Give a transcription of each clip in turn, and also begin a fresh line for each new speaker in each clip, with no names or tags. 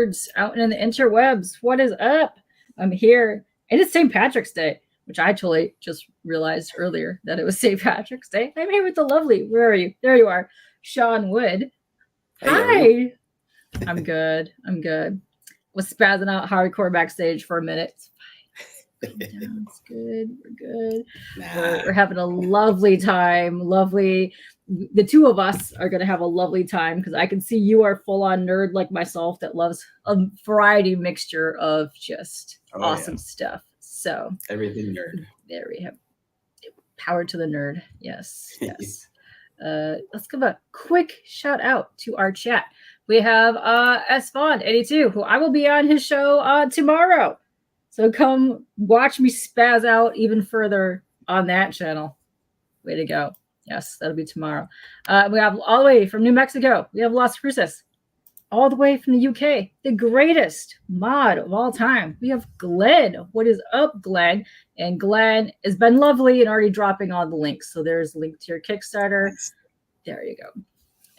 nerds out in the interwebs. What is up? I'm here. And it's St. Patrick's Day, which I totally just realized earlier that it was St. Patrick's Day. I'm here with the lovely, where are you? There you are, Sean Wood.
Hey,
Hi. I'm good. Was spazzing out hardcore backstage for a minute. It's fine. Calm down. It's good. We're good. We're having a lovely time. Lovely. The two of us are going to have a lovely time because I can see you are full on nerd like myself that loves a variety mixture of just awesome stuff. So
everything nerd.
There we have power to the nerd. Yes. Let's give a quick shout out to our chat. We have Sfond82, who I will be on his show tomorrow. So come watch me spaz out even further on that channel. Way to go. Yes, that'll be tomorrow. We have all the way from New Mexico. We have Las Cruces. All the way from the UK. The greatest mod of all time. We have Glenn. What is up, Glenn? And Glenn has been lovely and already dropping all the links. So there's a link to your Kickstarter. There you go.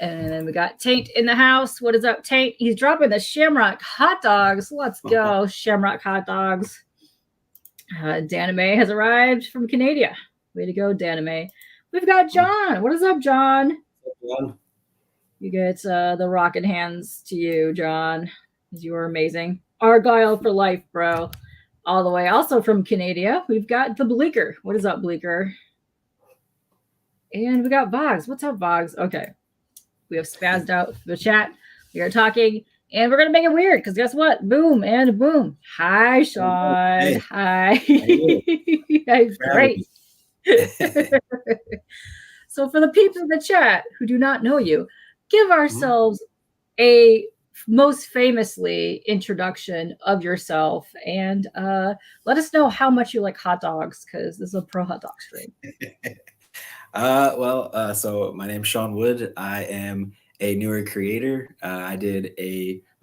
And then we got Taint in the house. What is up, Taint? He's dropping the Shamrock hot dogs. Let's go, Shamrock hot dogs. Danime has arrived from Canada. Way to go, Danime. We've got John. What is up, John? You get the rocket hands to you, John. You are amazing. Argyle for life, bro. All the way. Also from Canada, we've got the Bleaker. What is up, Bleaker? And we got Boggs. What's up, Boggs? Okay. We have spazzed out the chat. We are talking, and we're going to make it weird because guess what? Boom and boom. Hi, Sean.
Hey.
Hi. Great. So for the people in the chat who do not know you, give ourselves a most famously introduction of yourself and let us know how much you like hot dogs because this is a pro hot dog stream.
So my name's Sean Wood. I am a newer creator. I did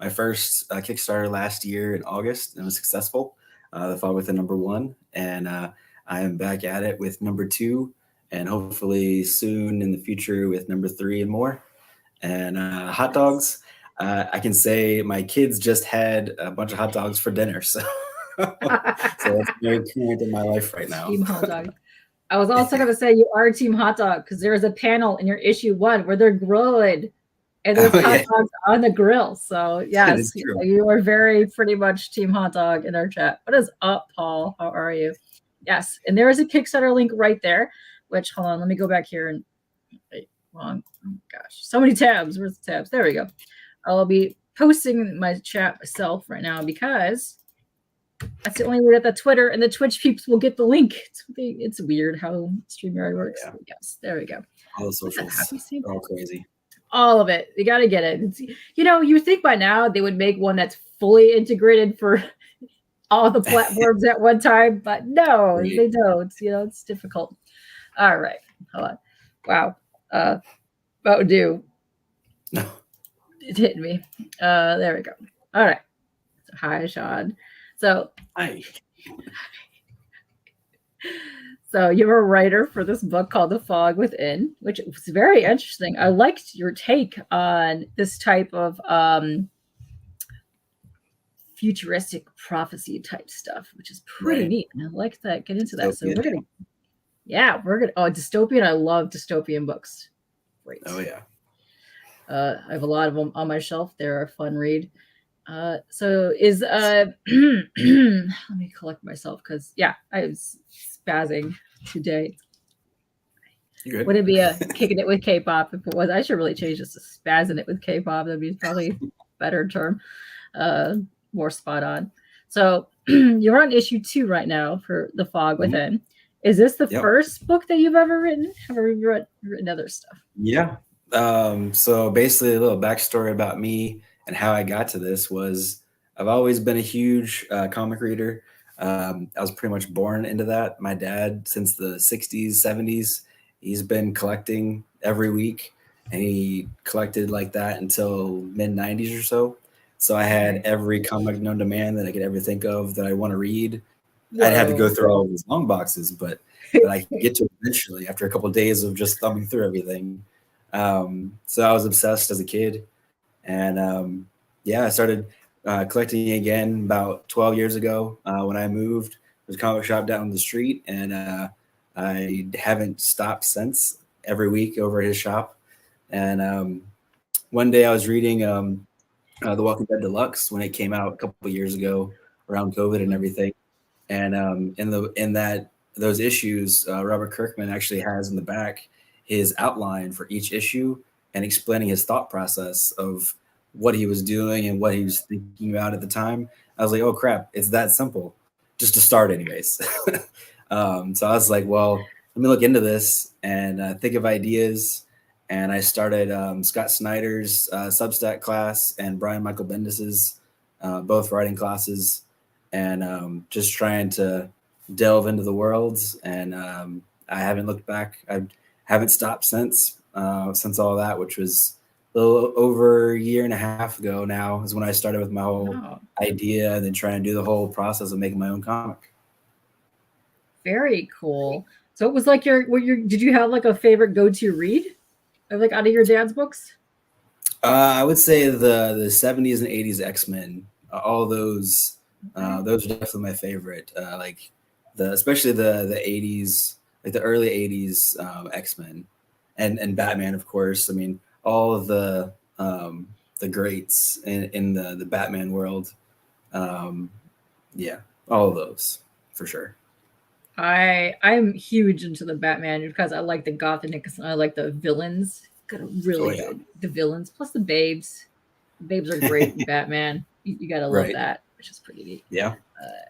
my first Kickstarter last year in August and was successful. The Fog with the #1, and I am back at it with #2, and hopefully soon in the future with #3 and more. And hot dogs, I can say my kids just had a bunch of hot dogs for dinner, so that's very current in my life right now.
Team hot dog. I was also going to say you are Team Hot Dog because there is a panel in your issue 1 where they're grilled and there's hot dogs on the grill. So yes, you are very pretty much Team Hot Dog in our chat. What is up, Paul? How are you? Yes, and there is a Kickstarter link right there. Which hold on, let me go back here and wait. Oh gosh, so many tabs. Where's the tabs? There we go. I'll be posting my chat myself right now because that's the only way that the Twitter and the Twitch peeps will get the link. It's weird how StreamYard works. Yeah. Yes, there we go.
All the socials are all crazy.
All of it. You got to get it. It's, you think by now they would make one that's fully integrated for all the platforms at one time, but no, they don't. It's difficult. All right. Hold on. Wow. About do.
No.
It hit me. There we go. All right. Hi, Sean. So,
hi.
So you're a writer for this book called The Fog Within, which was very interesting. I liked your take on this type of futuristic prophecy type stuff, which is pretty neat. And I like that. Get into that. So we're gonna dystopian. I love dystopian books. Great.
Oh yeah.
I have a lot of them on my shelf. They're a fun read. So is let me collect myself because I was spazzing today. Would it be a kicking it with K-pop if it was? I should really change this to spazzing it with K-pop. That'd be probably a better term, more spot on. So you're on issue 2 right now for The Fog Within. Is this the first book that you've ever written? Have you written other stuff?
Yeah. So basically a little backstory about me and how I got to this was I've always been a huge comic reader. I was pretty much born into that. My dad, since the 60s, 70s, he's been collecting every week, and he collected like that until mid-90s or so. So I had every comic known to man that I could ever think of that I want to read. I'd have to go through all of these long boxes, but I could get to it eventually after a couple of days of just thumbing through everything. So I was obsessed as a kid. And I started collecting again about 12 years ago when I moved. There's a comic shop down the street, and I haven't stopped since. Every week over at his shop. And one day I was reading The Walking Dead Deluxe when it came out a couple of years ago around COVID and everything. And in those issues, Robert Kirkman actually has in the back his outline for each issue and explaining his thought process of what he was doing and what he was thinking about at the time. I was like, oh crap, it's that simple, just to start anyways. So I was like, well, let me look into this and think of ideas. And I started Scott Snyder's Substack class and Brian Michael Bendis's both writing classes, and just trying to delve into the worlds. And I haven't looked back. I haven't stopped since all that, which was a little over a year and a half ago now, is when I started with my whole idea and then trying to do the whole process of making my own comic.
Very cool. So it was like did you have like a favorite go-to read? Like out of your dad's books?
I would say the 70s and 80s X-Men, all those are definitely my favorite. Like especially the 80s, like the early 80s X-Men and Batman, of course. I mean, all of the greats in the Batman world. Yeah, all of those for sure.
I'm huge into the Batman because I like the gothic, I like the villains. Got a really good the villains plus the babes. The babes are great in Batman. You gotta love that, which is pretty neat.
Yeah.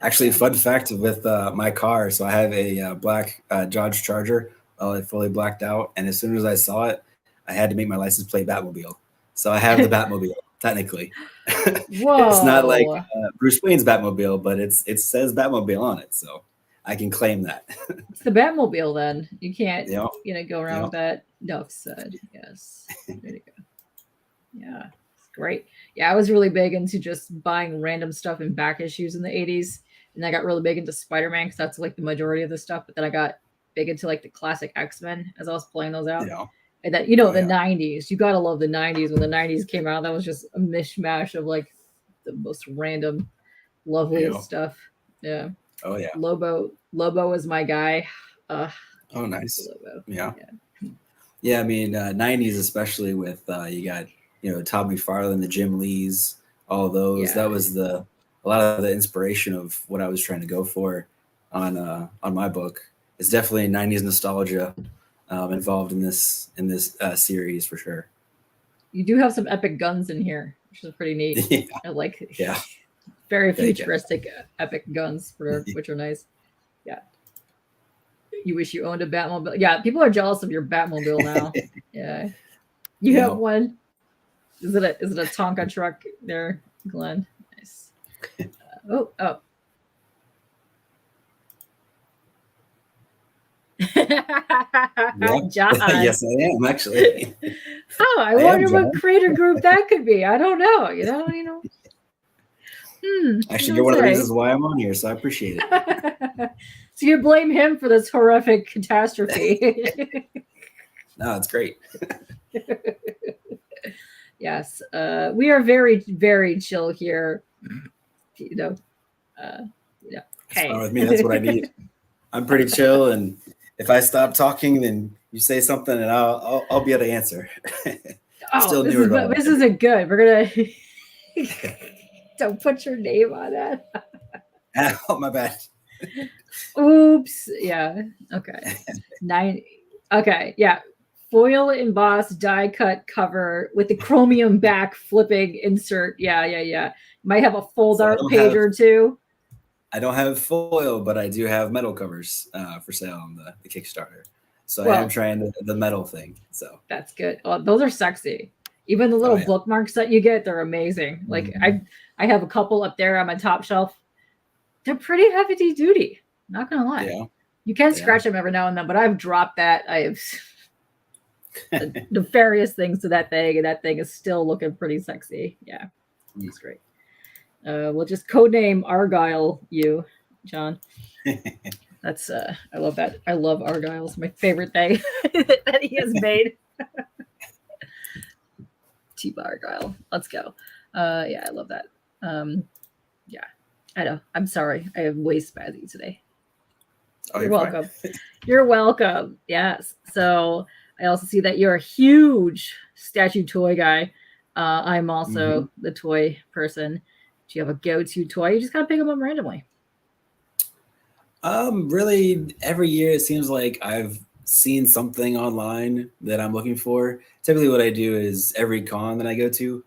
Actually, fun fact with my car. So I have a black Dodge Charger, fully blacked out, and as soon as I saw it, I had to make my license plate Batmobile. So I have the Batmobile technically.
Whoa!
It's not like Bruce Wayne's Batmobile, but it says Batmobile on it, so I can claim that.
It's the Batmobile then. You can't go around with that. Enough said. Yes. There you go. Yeah. It's great. Yeah, I was really big into just buying random stuff in back issues in the 80s. And I got really big into Spider-Man because that's like the majority of the stuff. But then I got big into like the classic X-Men as I was playing those out. Yeah. And that, the 90s. You gotta love the 90s. When the 90s came out, that was just a mishmash of like the most random, loveliest stuff. Yeah.
Oh yeah,
Lobo was my guy.
Oh, nice. Lobo. Yeah. I mean, 90s especially with you got Todd McFarlane, the Jim Lees, all those. That was a lot of the inspiration of what I was trying to go for on my book. It's definitely 90s nostalgia involved in this series for sure. You
do have some epic guns in here, which is pretty neat.
Yeah.
I like.
Yeah.
Very futuristic, epic guns, which are nice. Yeah. You wish you owned a Batmobile. Yeah, people are jealous of your Batmobile now. Yeah. You have one. Is it a Tonka truck there, Glenn? Nice. Oh. John.
Yes, I am actually.
I wonder what creator group that could be. I don't know.
Actually, you're one of the reasons why I'm on here, so I appreciate it.
So you blame him for this horrific catastrophe.
No, it's great.
Yes, we are very, very chill here. Hey,
fine with me. That's what I need. I'm pretty chill, and if I stop talking, then you say something, and I'll be able to answer.
This isn't good. We're gonna. Don't put your name on that.
Oh, my bad.
Oops. Yeah. Okay. 9. Okay. Yeah. Foil embossed die cut cover with the chromium back flipping insert. Yeah. Might have a fold art page or two.
I don't have foil, but I do have metal covers for sale on the Kickstarter. So I am trying the metal thing. So
that's good. Oh, those are sexy. Even the little bookmarks that you get, they're amazing. Like I have a couple up there on my top shelf. They're pretty heavy duty. Not gonna lie. Yeah. You can scratch them every now and then, but I've dropped that. I have nefarious things to that thing, and that thing is still looking pretty sexy. Yeah, it's great. We'll just codename Argyle you, John. That's I love that. I love Argyle. It's my favorite thing that he has made. T. Argyle. Let's go. Yeah, I love that. Yeah, I know. I'm sorry. I have way spazzy today.
Oh,
You're
you're fine.
welcome. You're welcome. Yes. So I also see that you're a huge statue toy guy. I'm also the toy person. Do you have a go-to toy? You just gotta pick them up randomly.
Really, every year it seems like I've seen something online that I'm looking for. Typically, what I do is every con that I go to,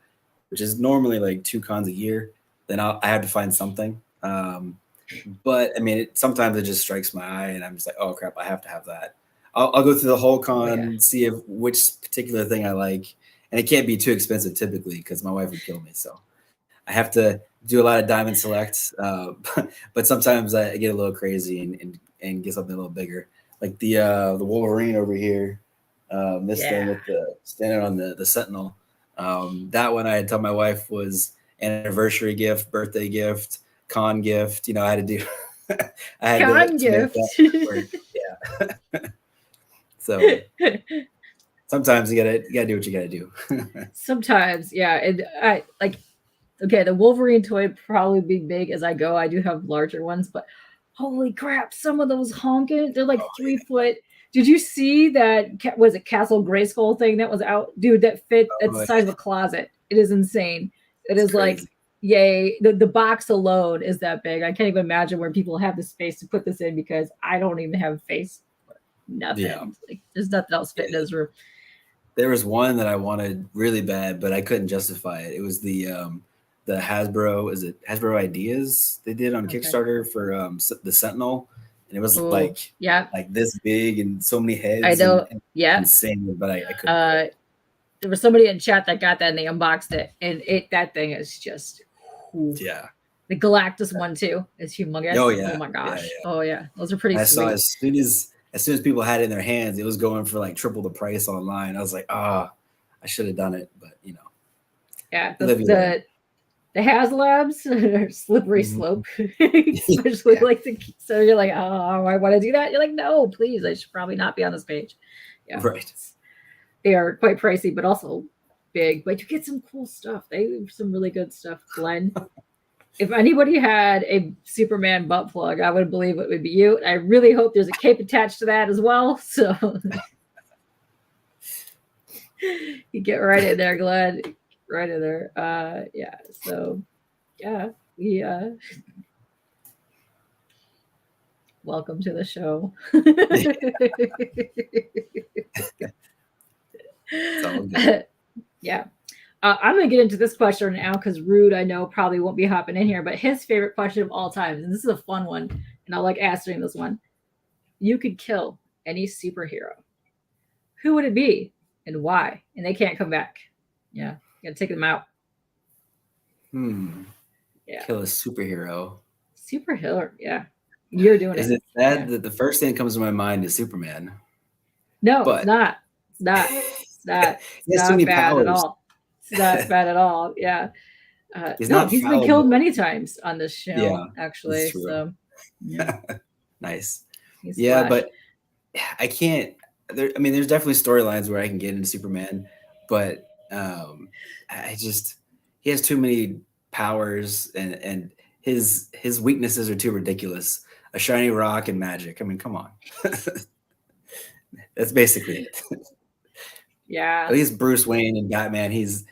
which is normally like 2 cons a year, then I have to find something. But I mean, sometimes it just strikes my eye, and I'm just like, oh crap, I have to have that. I'll go through the whole con, see if which particular thing I like, and it can't be too expensive typically because my wife would kill me. So I have to do a lot of diamond selects, but sometimes I get a little crazy and get something a little bigger, like the Wolverine over here. This thing with the standing on the Sentinel. That one I had told my wife was an anniversary gift, birthday gift, con gift. You know, I had to do. I had
con
to
gift.
Make that work. Yeah. So sometimes you gotta do what you gotta do.
Sometimes, yeah, and I like. Okay, the Wolverine toy would probably be big as I go. I do have larger ones, but holy crap, some of those honking, they're like 3 foot. Did you see that? Was it Castle Grayskull thing that was out? Dude, that fit at the size of a closet. It is insane. It is crazy. Like, yay. The box alone is that big. I can't even imagine where people have the space to put this in because I don't even have a face. Nothing. Yeah. Like, there's nothing else fit in this room.
There was one that I wanted really bad, but I couldn't justify it. It was the Hasbro, is it Hasbro Ideas they did on Kickstarter for the Sentinel, and it was like this big and so many heads.
I know,
and
insane,
but I couldn't.
There was somebody in chat that got that and they unboxed it, and that thing is just The Galactus one too is humongous. Oh my gosh. Oh yeah, those are pretty.
I saw as soon as people had it in their hands, it was going for like triple the price online. I was like, I should have done it, but you know.
Yeah, the HasLabs are slippery slope, especially like so you're like, oh, I want to do that. You're like, no, please, I should probably not be on this page. Yeah,
right.
They are quite pricey, but also big. But you get some cool stuff. They have some really good stuff, Glenn. If anybody had a Superman butt plug, I would believe it would be you. I really hope there's a cape attached to that as well. So you get right in there, Glenn. Right in there. So we welcome to the show. Yeah. I'm going to get into this question now because Rude, I know, probably won't be hopping in here, but his favorite question of all time, and this is a fun one, and I like answering this one. You could kill any superhero. Who would it be and why? And they can't come back. Yeah. You got to take them out.
Yeah. Kill a superhero.
Superhero, yeah. You're doing it.
Is it that the first thing that comes to my mind is Superman?
No, but it's not. It's not. It's not. It's not bad at all. It's not bad at all. Yeah. He's been killed many times on this show, actually. So,
nice. But I can't. There's definitely storylines where I can get into Superman, but he has too many powers, and his weaknesses are too ridiculous. A shiny rock and magic. I mean, come on. That's basically it.
Yeah.
At least Bruce Wayne and Batman, he's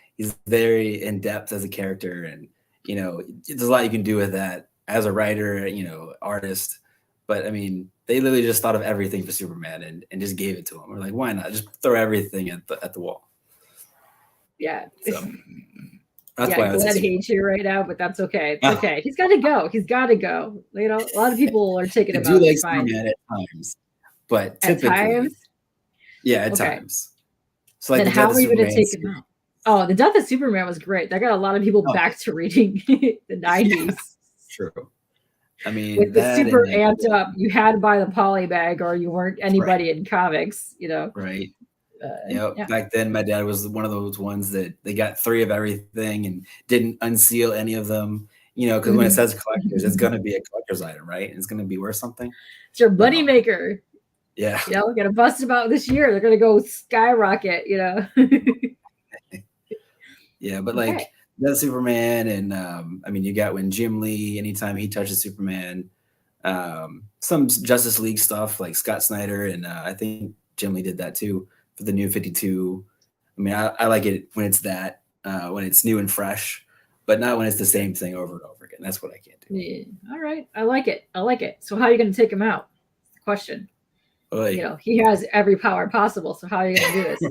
very in depth as a character, and you know, there's a lot you can do with that as a writer, you know, artist. But I mean, they literally just thought of everything for Superman and just gave it to him. We're like, why not just throw everything at the wall?
Yeah.
So that's why I was
hates you right now, but that's okay. It's okay. He's got to go. He's got to go. You know, a lot of people are taking him out.
Like Superman at times, but typically, at times. So like,
then how are you going to take him out? Oh, the Death of Superman was great. That got a lot of people back to reading the 90s.
True. I mean,
with the super amped up, you had to buy the poly bag or you weren't anybody in comics, you know.
Right. Back then my dad was one of those ones that they got 3 of everything and didn't unseal any of them, you know, because when it says collectors, it's going to be a collector's item, right? It's going to be worth something.
It's your money maker.
Yeah.
You know, we're going to bust them out this year. They're going to go skyrocket, you know.
Yeah, but like That's Superman, and I mean, you got when Jim Lee, anytime he touches Superman, some Justice League stuff like Scott Snyder, and I think Jim Lee did that too for the New 52. I mean, I like it when it's that, when it's new and fresh, but not when it's the same thing over and over again. That's what I can't do.
Yeah. All right. I like it. I like it. So how are you going to take him out? That's the question.
Oy.
You know, he has every power possible. So how are you going to do this?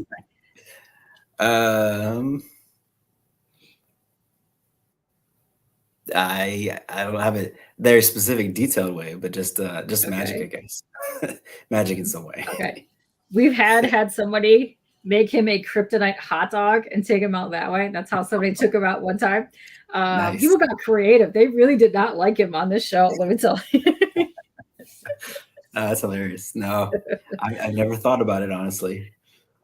I don't have a very specific detailed way, but just
Okay.
magic, I guess. Magic in some way.
Okay. We've had somebody make him a kryptonite hot dog and take him out that way. That's how somebody took him out one time.
Nice.
People got creative. They really did not like him on this show, let me tell you.
That's hilarious. No, I never thought about it, honestly.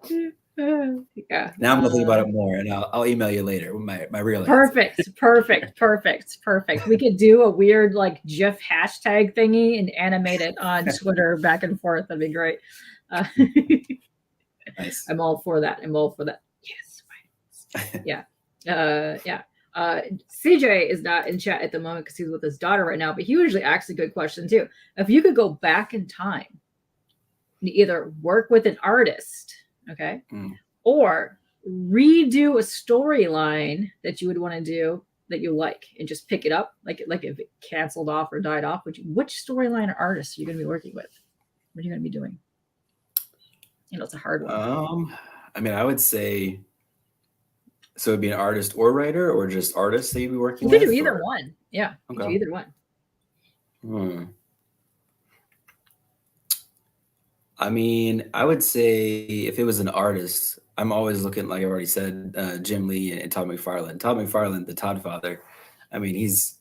Yeah.
Now I'm gonna think about it more, and I'll email you later with my real
perfect, perfect. We could do a weird like GIF hashtag thingy and animate it on Twitter back and forth. That'd be great.
Nice.
I'm all for that. Yes. Right. Yeah. Yeah. CJ is not in chat at the moment because he's with his daughter right now, but he usually asks a good question too. If you could go back in time and either work with an artist, okay, or redo a storyline that you would want to do that you like and just pick it up, like if it canceled off or died off, which storyline or artist are you going to be working with? What are you going to be doing? You know, it's a hard one.
I mean, I would say, so it'd be an artist or writer, or just artists that you'd be working with?
You could do either one. Yeah, you could do either one.
I mean, I would say if it was an artist, I'm always looking, like I've already said, Jim Lee and Todd McFarlane. Todd McFarlane, the Todd father. I mean, it's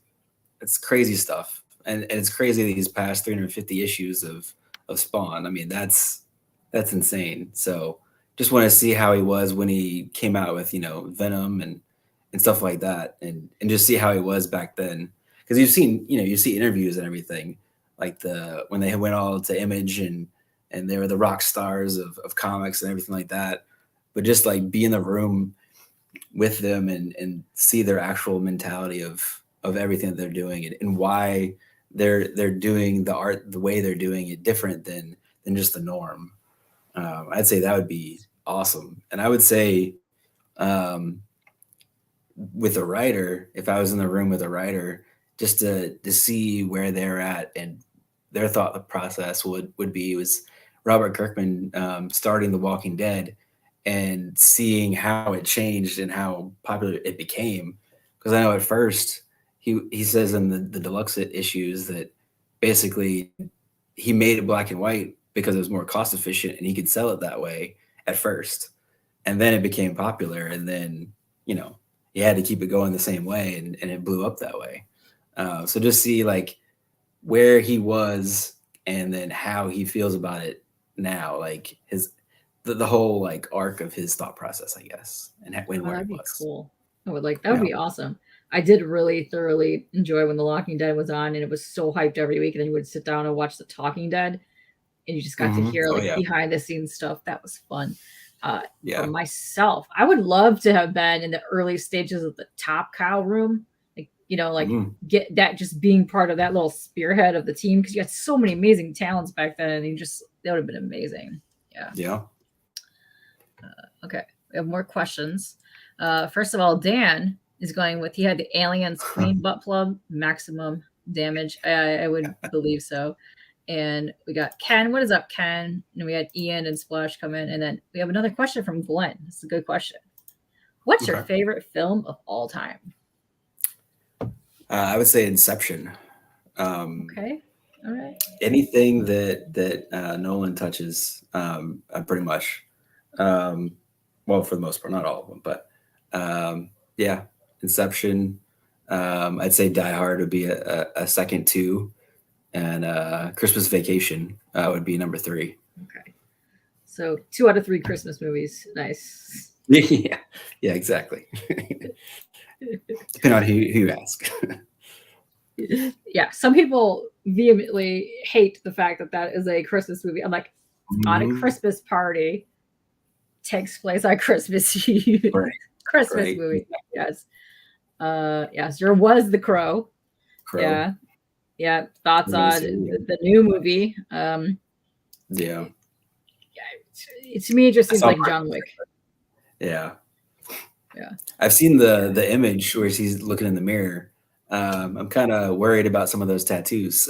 crazy stuff, and it's crazy that he's passed 350 issues of Spawn. I mean, that's insane. So just want to see how he was when he came out with, Venom and stuff like that, and just see how he was back then. Because you see interviews and everything, like when they went all to Image and they were the rock stars of comics and everything like that. But just like be in the room with them and see their actual mentality of everything that they're doing and why they're doing the art the way they're doing it different than just the norm. I'd say that would be awesome. And I would say with a writer, if I was in the room with a writer, just to see where they're at and their thought process would be was Robert Kirkman starting The Walking Dead and seeing how it changed and how popular it became. Because I know at first he says in the deluxe issues that basically he made it black and white because it was more cost efficient and he could sell it that way at first. And then it became popular, and then, you had to keep it going the same way, and it blew up that way. So just see like where he was and then how he feels about it now, like the whole like arc of his thought process, I guess, and when where
That'd
it
be
was.
cool. I would like that. Would be awesome. I did really thoroughly enjoy when The Walking Dead was on, and it was so hyped every week. And then you would sit down and watch The Talking Dead, and you just got to hear behind the scenes stuff. That was fun. For myself, I would love to have been in the early stages of the Top Cow room, get that, just being part of that little spearhead of the team, because you had so many amazing talents back then, and that would have been amazing. Yeah. Okay, we have more questions. First of all, Dan is going with, he had the Aliens Queen butt plug, maximum damage. I would believe so. And we got Ken. What is up, Ken? And we had Ian and Splash come in. And then we have another question from Glenn. This is a good question. What's your favorite film of all time?
I would say Inception.
Okay. All right.
Anything that Nolan touches, pretty much. Well, for the most part, not all of them, but yeah, Inception. I'd say Die Hard would be a second two, and Christmas Vacation would be number 3.
Okay, so 2 out of 3 Christmas movies. Nice.
Yeah, exactly. Depending on who you ask.
Yeah, some people vehemently hate the fact that is a Christmas movie. I'm like, on a Christmas party, takes place on Christmas Eve.
Right.
Christmas movie. Yes. Yes, there was The Crow.
Crow.
Yeah. Thoughts
Never
on
seen it.
the new movie?
Yeah.
To me, it just
I
seems
saw.
like John Wick.
Yeah.
Yeah.
I've seen the image where he's looking in the mirror. I'm kind of worried about some of those tattoos.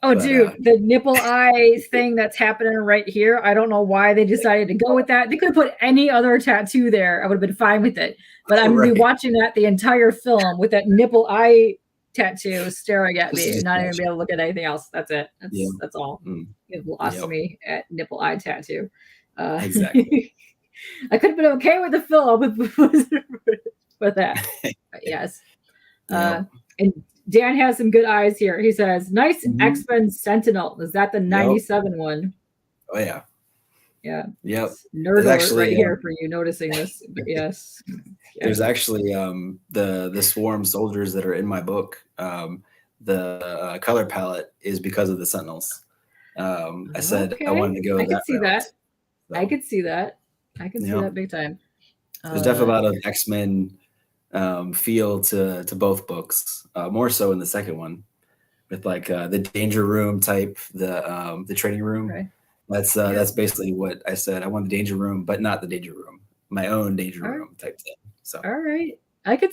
Oh,
But
dude, the nipple eye thing that's happening right here. I don't know why they decided to go with that. They could have put any other tattoo there. I would have been fine with it. But I'm gonna be
right.
watching that the entire film with that nipple eye tattoo staring at
Just a
me and not even be
distraction.
able to look at anything else. That's it.
Yeah.
That's all.
Mm.
You've lost
Yep.
me at nipple eye tattoo.
Exactly.
I could have been okay with the film with that. But yes.
Yep.
And Dan has some good eyes here. He says, nice X-Men Sentinel. Is that the 97 one?
Oh, yeah.
Yeah.
Yep.
Nerd alert right here for you noticing this. But yes.
There's actually the swarm soldiers that are in my book. The color palette is because of the Sentinels. I said I wanted to go
I could see that.
So,
I could see that. I can see that big time.
There's definitely a lot of X-Men feel to both books, more so in the second one, with like the danger room type, the training room.
Right.
That's basically what I said. I want the danger room, but not the danger room, my own danger room type thing. So
all right, I could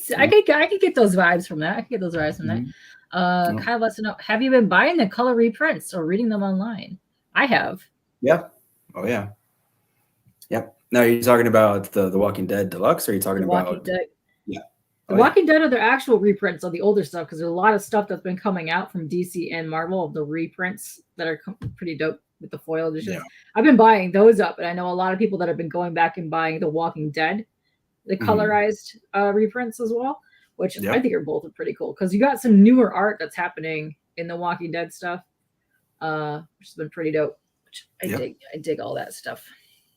get those vibes from that. I could get those vibes from that. Kyle wants to know: have you been buying the color reprints or reading them online? I have.
Yeah. Oh yeah. Yep. Now, are you talking about the Walking Dead Deluxe, or are you talking about
Dead?
Yeah.
The Walking Dead are the actual reprints of the older stuff, because there's a lot of stuff that's been coming out from DC and Marvel of the reprints that are pretty dope with the foil editions. Yeah. I've been buying those up, and I know a lot of people that have been going back and buying the Walking Dead, the colorized reprints as well, which I think are both pretty cool, because you got some newer art that's happening in the Walking Dead stuff, which has been pretty dope. Which I dig all that stuff.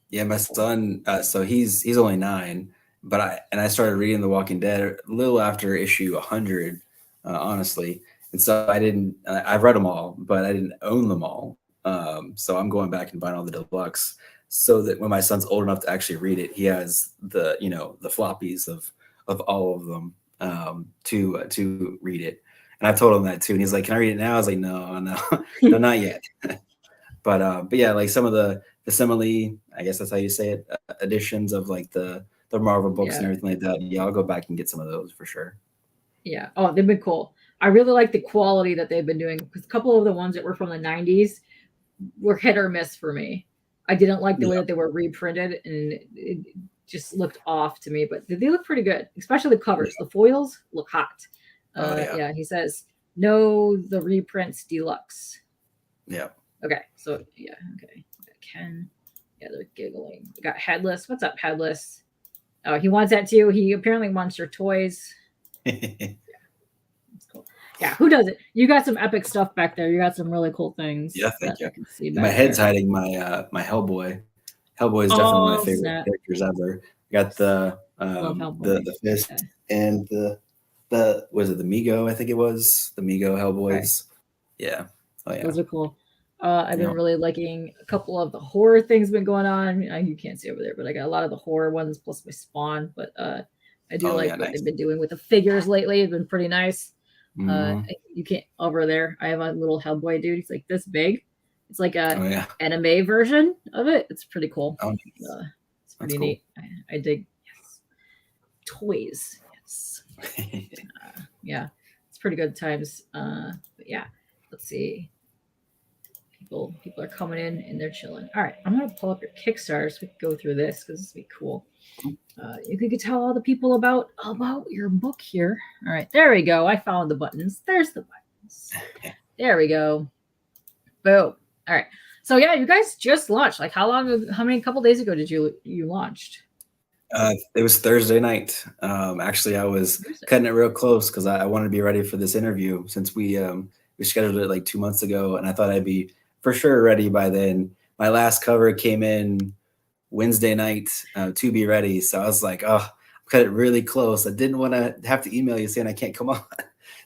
Yeah, my son, so he's only 9. But I started reading The Walking Dead a little after issue 100, honestly. And so I've read them all, but I didn't own them all. So I'm going back and buying all the deluxe, so that when my son's old enough to actually read it, he has the floppies of all of them to read it. And I've told him that too. And he's like, "Can I read it now?" I was like, "No, no, not yet." But yeah, like some of the simile, I guess that's how you say it, editions of like the Marvel books and everything like that. Yeah, I'll go back and get some of those for sure.
Yeah. Oh, they've been cool. I really like the quality that they've been doing, because a couple of the ones that were from the 90s were hit or miss for me. I didn't like the way that they were reprinted, and it just looked off to me, but they look pretty good, especially the covers. The foils look hot. Yeah, he says, no, the reprints deluxe.
Yeah.
Okay. So, yeah. Okay. Ken. Yeah, they're giggling. We got Headless. What's up, Headless? Oh, he wants that too. He apparently wants your toys. That's cool. Yeah, who does it? You got some epic stuff back there. You got some really cool things.
Yeah, thank you.
I can see
my head's hiding my my Hellboy. Hellboy is definitely one of my favorite characters ever. Got the fist and the was it the Mego? I think it was the Mego Hellboys. Okay. Yeah. Oh yeah.
Those are cool. I've been really liking a couple of the horror things been going on. You can't see over there, but I got a lot of the horror ones plus my Spawn. But I do what they've been doing with the figures lately. It's been pretty nice. You can't over there. I have a little Hellboy dude. He's like this big. It's like a anime version of it. It's pretty cool. It's pretty neat. I dig. Yes. Toys. Yes. Yeah, it's pretty good times. But yeah, let's see. People are coming in and they're chilling. All right, I'm gonna pull up your Kickstarter so we can go through this, because this would be cool. You could tell all the people about your book here. All right, there we go. I found the buttons. There's the buttons. There we go. Boom. All right. So yeah, you guys just launched. Like how many couple days ago did you launched?
It was Thursday night. Actually, I was cutting it real close because I wanted to be ready for this interview, since we scheduled it like 2 months ago, and I thought I'd be for sure ready by then. My last cover came in Wednesday night to be ready. So I was like, oh, I cut it really close. I didn't want to have to email you saying I can't come on.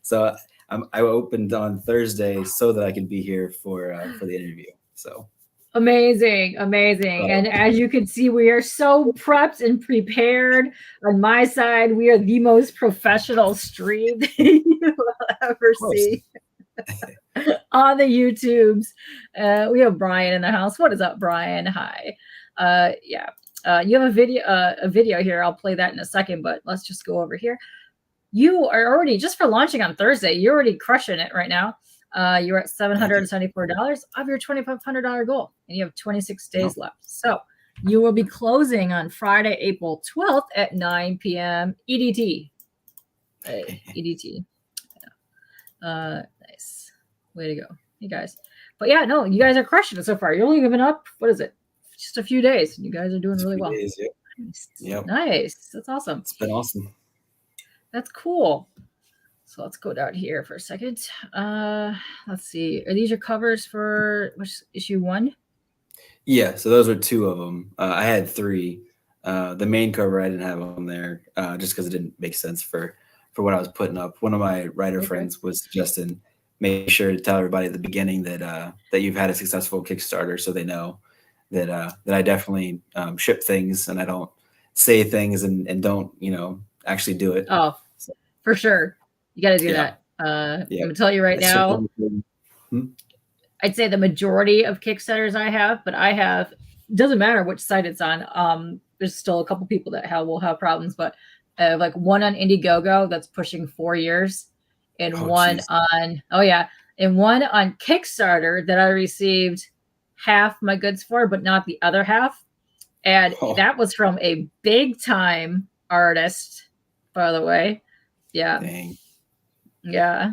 So I opened on Thursday so that I could be here for the interview. So
Amazing, amazing. And as you can see, we are so prepped and prepared. On my side, we are the most professional stream that you will ever see on the YouTubes. We have Brian in the house. What is up, Brian? Hi. Yeah. You have a video here. I'll play that in a second, but let's just go over here. You are already, just for launching on Thursday, you're already crushing it right now. You're at $774 of your $2,500 goal, and you have 26 days left. So you will be closing on Friday, April 12th at 9 p.m. EDT. EDT. Yeah. Nice. Way to go, you guys. But yeah, no, you guys are crushing it so far. You're only giving up, what is it? Just a few days. You guys are doing really well.
Days, yep.
Nice.
Yep.
Nice. That's awesome.
It's been awesome.
That's cool. So let's go down here for a second. Let's see. Are these your covers for which issue 1?
Yeah, so those are 2 of them. I had 3. The main cover I didn't have on there just because it didn't make sense for what I was putting up. One of my writer friends was suggesting make sure to tell everybody at the beginning that that you've had a successful Kickstarter, so they know that I definitely ship things and I don't say things and don't actually do it.
Oh, so, for sure. You got to do that. I'm going to tell you right now, I'd say the majority of Kickstarters I have, but I have, doesn't matter which site it's on. There's still a couple people that will have problems, but like one on Indiegogo that's pushing 4 years and one on Kickstarter that I received half my goods for, but not the other half. And that was from a big time artist, by the way. Yeah.
Dang.
Yeah.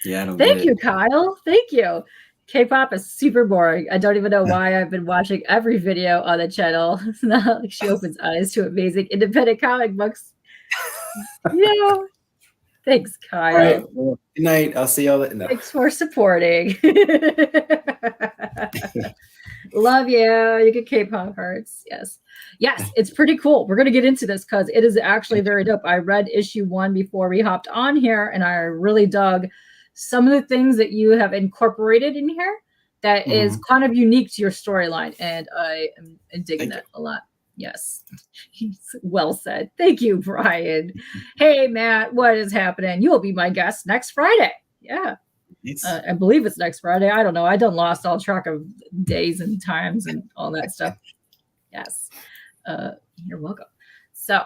Yeah. I don't
Thank you, Kyle. Thank you. K-pop is super boring. I don't even know why I've been watching every video on the channel. It's not like she opens eyes to amazing independent comic books. Thanks, Kyle.
All right. Well, good night. I'll see y'all later. No.
Thanks for supporting. Love you. You get K-pop hearts. Yes. Yes, it's pretty cool. We're going to get into this because it is actually very dope. I read issue 1 before we hopped on here, and I really dug some of the things that you have incorporated in here that is kind of unique to your storyline, and I am digging that a lot. Yes. Well said. Thank you, Brian. Hey, Matt, what is happening? You will be my guest next Friday. Yeah. I believe it's next Friday. I don't know. I done lost all track of days and times and all that stuff. Yes. You're welcome. So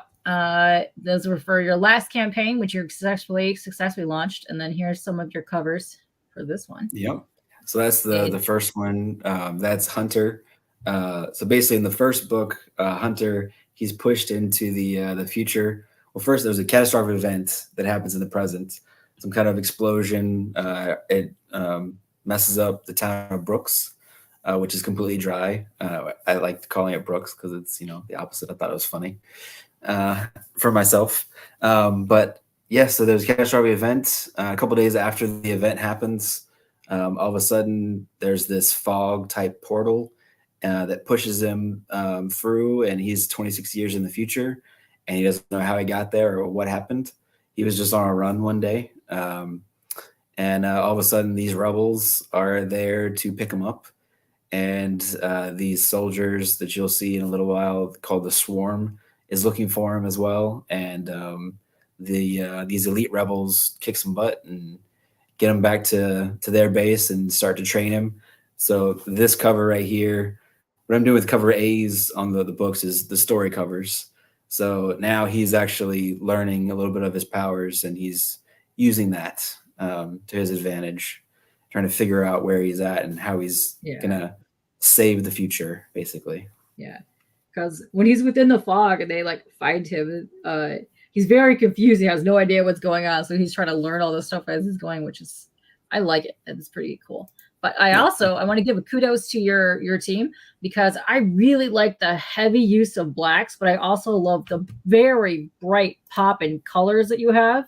those were for your last campaign, which you successfully launched. And then here's some of your covers for this one.
Yep. So that's the first one. That's Hunter. So basically in the first book, Hunter, he's pushed into the future. Well, first there's a catastrophic event that happens in the present. Some kind of explosion. It messes up the town of Brooks, which is completely dry. I like calling it Brooks because it's the opposite. I thought it was funny for myself. But yeah, so there's a catastrophic event. A couple days after the event happens, all of a sudden there's this fog type portal that pushes him through, and he's 26 years in the future, and he doesn't know how he got there or what happened. He was just on a run one day. And all of a sudden these rebels are there to pick him up. And these soldiers that you'll see in a little while called the Swarm is looking for him as well. And these elite rebels kick some butt and get him back to their base and start to train him. So this cover right here, what I'm doing with cover A's on the books is the story covers. So now he's actually learning a little bit of his powers, and he's using that to his advantage, trying to figure out where he's at and how he's gonna save the future, basically. Yeah,
because when he's within the fog and they find him, he's very confused. He has no idea what's going on, so he's trying to learn all this stuff as he's going, which is, I like it. It's pretty cool. But I want to give a kudos to your team, because I really like the heavy use of blacks, but I also love the very bright pop and colors that you have.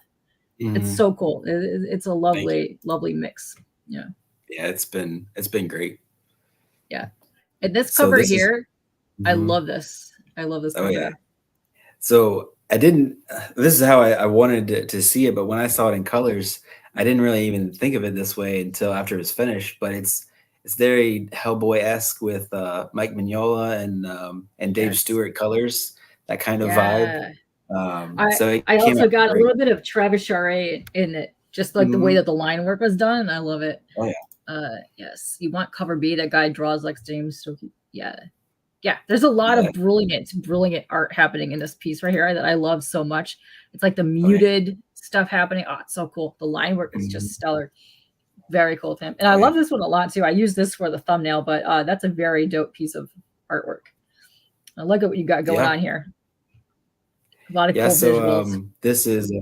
It's so cool. It's a lovely mix. Yeah.
Yeah, it's been great.
Yeah. And this cover here, I love this. I love this cover.
Oh, yeah. So this is how I wanted to see it, but when I saw it in colors, I didn't really even think of it this way until after it was finished. But it's it's very Hellboy-esque with Mike Mignola and Dave
Yes.
Stewart colors, that kind of vibe.
Yeah. I
So it
I
came
also
out
got a
great.
little bit of Travis Charest in it, just like the way
Mhm.
that the line work was done. I love it.
Oh yeah,
Yes, you want cover B. That guy draws like James. So yeah, yeah. There's a lot
yeah.
of brilliant art happening in this piece right here that I love so much. It's like the
Oh yeah.
muted stuff happening. Oh, it's so cool. The line work is
Mhm.
just stellar. Very cool of him. And I
Oh yeah.
love this one a lot too. I use this for the thumbnail, but that's a very dope piece of artwork. I like what you got going
Yeah.
on here. A lot of
Yeah.
cool
So
visuals.
this is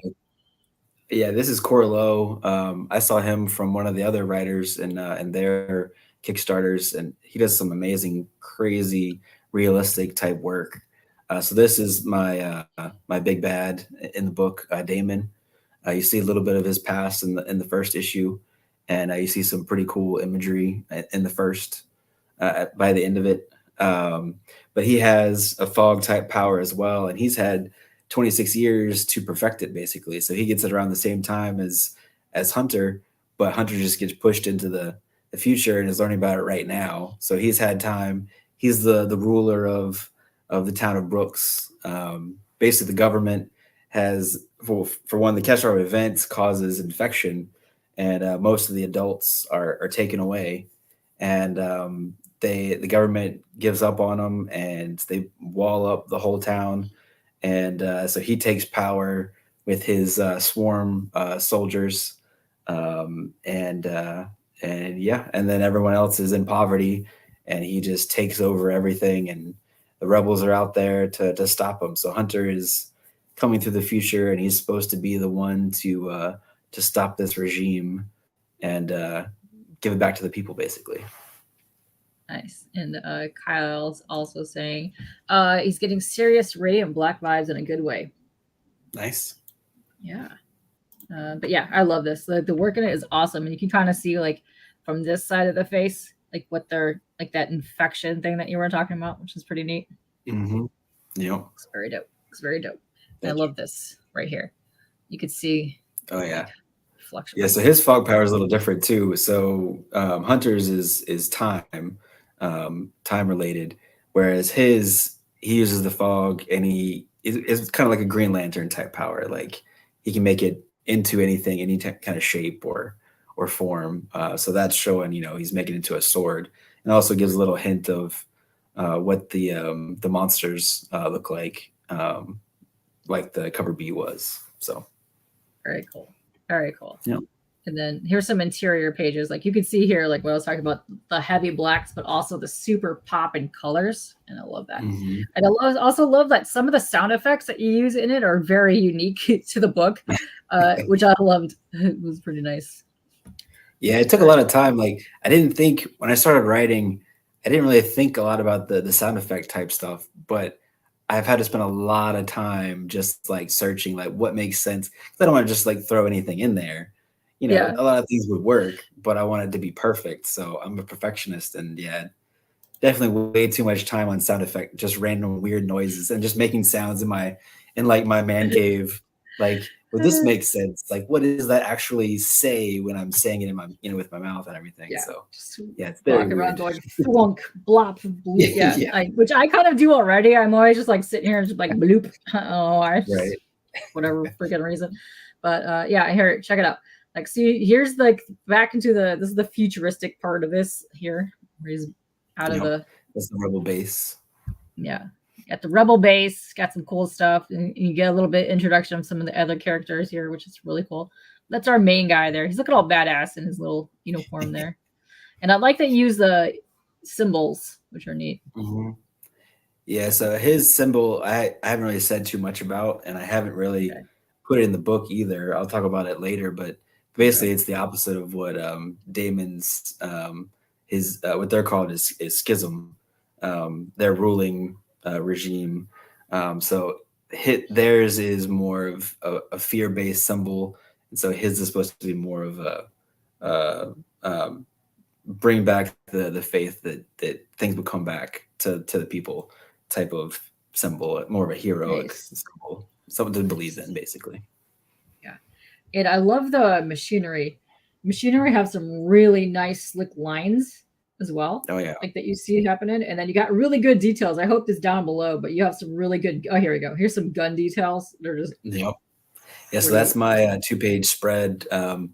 yeah, this is Corlo. I saw him from one of the other writers in their Kickstarters, and he does some amazing, crazy, realistic type work. So this is my big bad in the book, Damon. You see a little bit of his past in the first issue, and you see some pretty cool imagery in the first by the end of it. But he has a fog type power as well, and he's had 26 years to perfect it basically. So he gets it around the same time as Hunter, but Hunter just gets pushed into the future and is learning about it right now. So he's had time. He's the ruler of the town of Brooks. Basically, the government has for one, the catch-all events causes infection, and most of the adults are taken away, and the government gives up on them, and they wall up the whole town, and so he takes power with his swarm soldiers, and yeah, and then everyone else is in poverty, and he just takes over everything, and the rebels are out there to stop him. So Hunter is coming through the future, and he's supposed to be the one to stop this regime and give it back to the people, basically.
Nice. And Kyle's also saying he's getting serious radiant black vibes in a good way.
Nice.
Yeah. But yeah, I love this. The work in it is awesome. And you can kind of see like from this side of the face, like what they're like that infection thing that you were talking about, which is pretty neat.
Mm-hmm. Yep.
It's very dope. It's very dope. And I
Thank you.
love this right here. You could see
Oh yeah.
like
Yeah,
fluctuate.
so his fog power is a little different too. So Hunter's is time related, whereas his he uses the fog, and it's kind of like a Green Lantern type power. Like he can make it into anything, any kind of shape or form. So that's showing, he's making it into a sword, and also gives a little hint of what the monsters look like the cover B was. So
Very cool. Very cool.
yeah.
And then here's some interior pages. Like you can see here, like what I was talking about, the heavy blacks, but also the super pop in colors. And I love that.
Mm-hmm.
And I also love that some of the sound effects that you use in it are very unique to the book, which I loved. It was pretty nice.
Yeah, it took a lot of time. Like I didn't think when I started writing, I didn't really think a lot about the sound effect type stuff, but I've had to spend a lot of time just like searching like what makes sense. 'Cause I don't want to just like throw anything in there.
Yeah.
A lot of things would work, but I want it to be perfect. So I'm a perfectionist, and yeah, definitely way too much time on sound effect, just random weird noises and just making sounds in like my man cave. Like, would this make sense? Like, what does that actually say when I'm saying it in my, with my mouth and everything?
Yeah.
So
Just
yeah, it's very
walking around
weird.
going flunk, blop, bloop. Yeah.
Yeah,
Which I kind of do already. I'm always just like sitting here and just like bloop. Oh,
right.
whatever freaking reason. But yeah, here, check it out. Like, see, here's like back into this is the futuristic part of this here, where he's out of the
That's the rebel base.
yeah. Got the rebel base, got some cool stuff, and you get a little bit introduction of some of the other characters here, which is really cool. That's our main guy there. He's looking all badass in his little uniform there. And I like that you use the symbols, which are neat.
Mm-hmm. Yeah, so his symbol, I haven't really said too much about, and I haven't really
Okay.
put it in the book either. I'll talk about it later, but basically, it's the opposite of what Damon's his what they're called is schism, their ruling regime. So theirs is more of a fear based symbol, and so his is supposed to be more of a bring back the faith that things will come back to the people type of symbol, more of a heroic symbol, something to believe in, basically.
Yeah. And I love the machinery. Machinery have some really nice slick lines as well.
Oh yeah.
Like that you see happening. And then you got really good details. I hope this down below, but you have some really good. Oh, here we go. Here's some gun details. They're just.
Yep. Yeah. So
pretty
that's my 2-page spread. From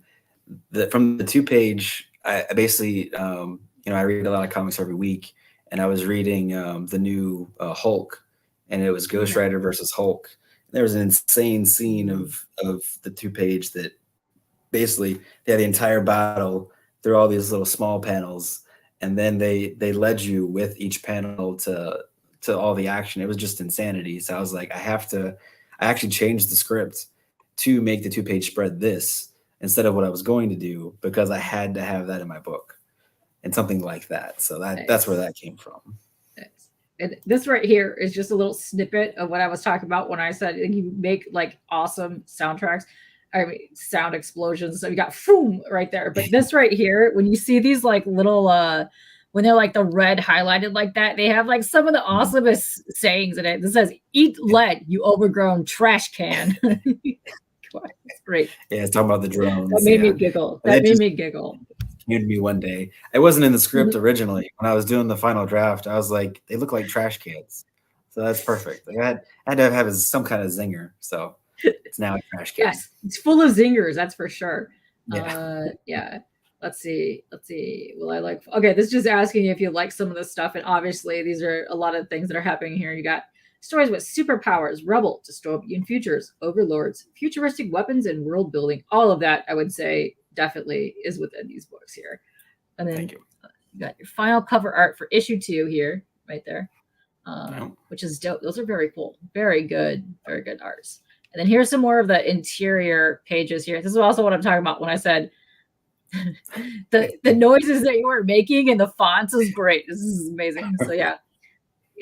the 2-page, I basically, I read a lot of comics every week, and I was reading the new Hulk, and it was Ghost Rider versus Hulk. There was an insane scene of the 2-page that basically they had the entire battle through all these little small panels, and then they led you with each panel to all the action. It was just insanity. So I was like, I actually changed the script to make the 2-page spread this instead of what I was going to do, because I had to have that in my book and something like that. So that's where that came from.
Nice. And this right here is just a little snippet of what I was talking about when I said you make like awesome soundtracks. I mean, sound explosions. So you got boom right there. But this right here, when you see these like little, when they're like the red highlighted like that, they have like some of the awesomest sayings in it. It says, "Eat lead, you overgrown trash can." It's great.
Yeah, it's talking about the drones.
That made me giggle. That made me giggle.
Came to me one day. It wasn't in the script originally. When I was doing the final draft, I was like, they look like trash cans. So that's perfect. Like I had to have some kind of zinger. So it's now a trash can.
Yes, it's full of zingers, that's for sure.
Yeah.
Yeah. Let's see. Well, okay, this is just asking you if you like some of this stuff. And obviously these are a lot of things that are happening here. You got stories with superpowers, rebel, dystopian futures, overlords, futuristic weapons, and world building. All of that, I would say, definitely is within these books here. And then you got your final cover art for issue 2 here, right there, which is dope. Those are very cool. Very good arts. And then here's some more of the interior pages here. This is also what I'm talking about when I said the noises that you were making and the fonts is great. This is amazing. So yeah.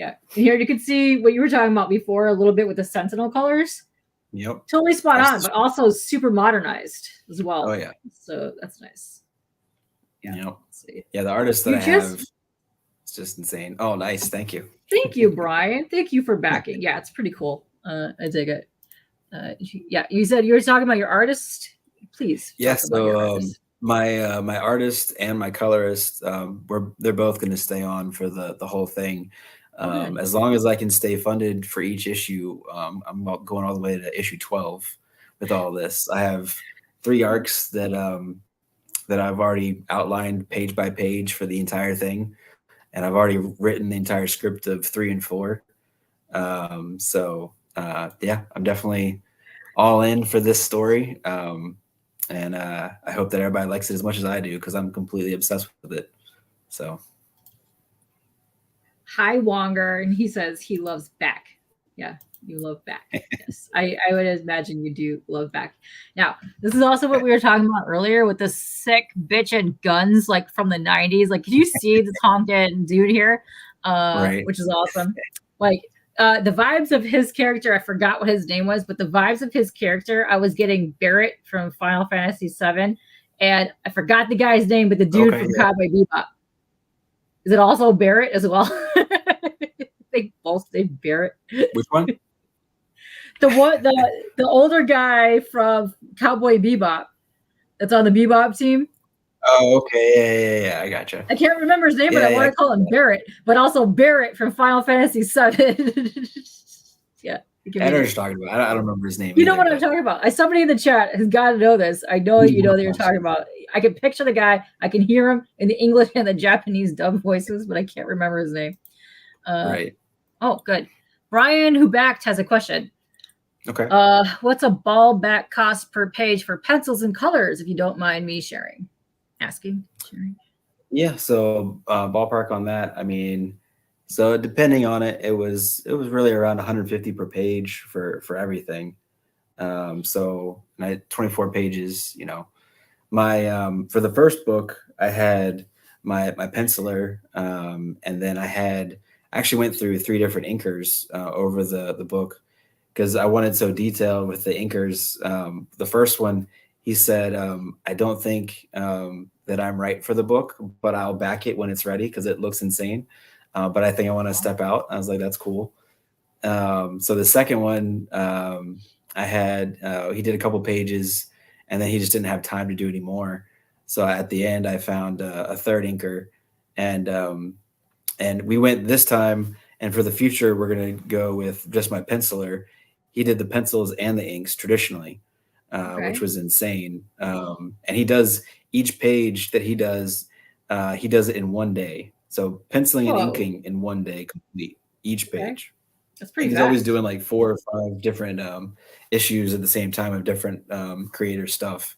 And here you can see what you were talking about before a little bit with the Sentinel colors.
Yep.
Totally spot on, but also super modernized as well.
Oh yeah.
So that's nice. Yeah.
Yep. Yeah, the artist that I have, it's just insane. Oh, nice. Thank you.
Thank you, Brian. Thank you for backing. Yeah, it's pretty cool. I dig it. You said you were talking about your artist. Please.
Yeah. So my artist and my colorist, they're both going to stay on for the whole thing. As long as I can stay funded for each issue, I'm going all the way to issue 12 with all this. I have 3 arcs that I've already outlined page by page for the entire thing, and I've already written the entire script of 3 and 4. I'm definitely all in for this story, and I hope that everybody likes it as much as I do, because I'm completely obsessed with it. So.
Hi Wonger, and he says he loves Back. Yeah, you love Back. Yes, I would imagine you do love Back. Now, this is also what we were talking about earlier with the sick bitch and guns, like from the 90s. Like, can you see the honking dude here?
Right.
Which is awesome. Like the vibes of his character, I forgot what his name was, but the vibes of his character, I was getting Barrett from Final Fantasy VII, and I forgot the guy's name, but the dude from Cowboy Bebop. Is it also Barrett as well? They both say Barrett.
Which one?
The older guy from Cowboy Bebop that's on the Bebop team.
Oh, okay. Yeah. I gotcha.
I can't remember his name, but I want to call him Barrett, but also Barrett from Final Fantasy VII. Yeah.
I know what you're talking about. I don't remember his name.
You know what I'm talking about. Somebody in the chat has got to know this. I know you know that you're talking about. I can picture the guy. I can hear him in the English and the Japanese dub voices, but I can't remember his name.
Right.
Oh, good. Brian Hubac has a question.
Okay.
What's a ball back cost per page for pencils and colors, if you don't mind me sharing? Sharing.
Yeah. So ballpark on that. I mean, so depending on it, it was really around 150 per page for everything. So I had 24 pages, my for the first book, I had my penciler, and then I actually went through 3 different inkers over the book, because I wanted so detailed with the inkers. The first one, he said, I don't think that I'm right for the book, but I'll back it when it's ready because it looks insane. But I think I want to step out. I was like, that's cool. So the second one, I had, he did a couple pages, and then he just didn't have time to do any more. So at the end, I found a third inker, And we went this time, and for the future we're going to go with just my penciler. He did the pencils and the inks traditionally, which
Okay.
was insane. And he does each page that he does it in one day. So penciling and
Whoa.
inking in one day complete each
Okay.
page.
That's
And
pretty
he's always
fast.
doing like 4 or 5 different issues at the same time of different creator stuff.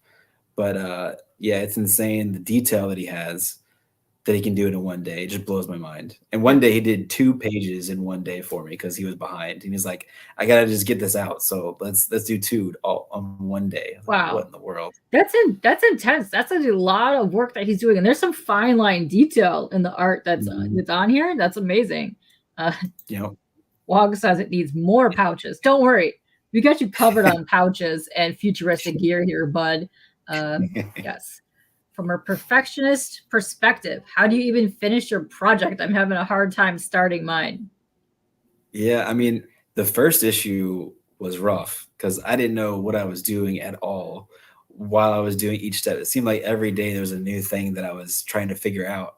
But yeah, it's insane the detail that he has, that he can do it in one day. It just blows my mind. And
Yeah.
one day he did 2 pages in one day for me because he was behind, and he's like, "I gotta just get this out, so let's do two all on one day." I was like, "What
Wow.
in the world?"
That's intense. That's a lot of work that he's doing, and there's some fine line detail in the art
Mhm.
that's on here. That's amazing. Uh,
You know,
Wog says it needs more pouches. Don't worry, we got you covered on pouches and futuristic gear here, bud. Uh, yes. From a perfectionist perspective, how do you even finish your project? I'm having a hard time starting mine.
yeah. I mean, the first issue was rough because I didn't know what I was doing at all while I was doing each step. It seemed like every day there was a new thing that I was trying to figure out.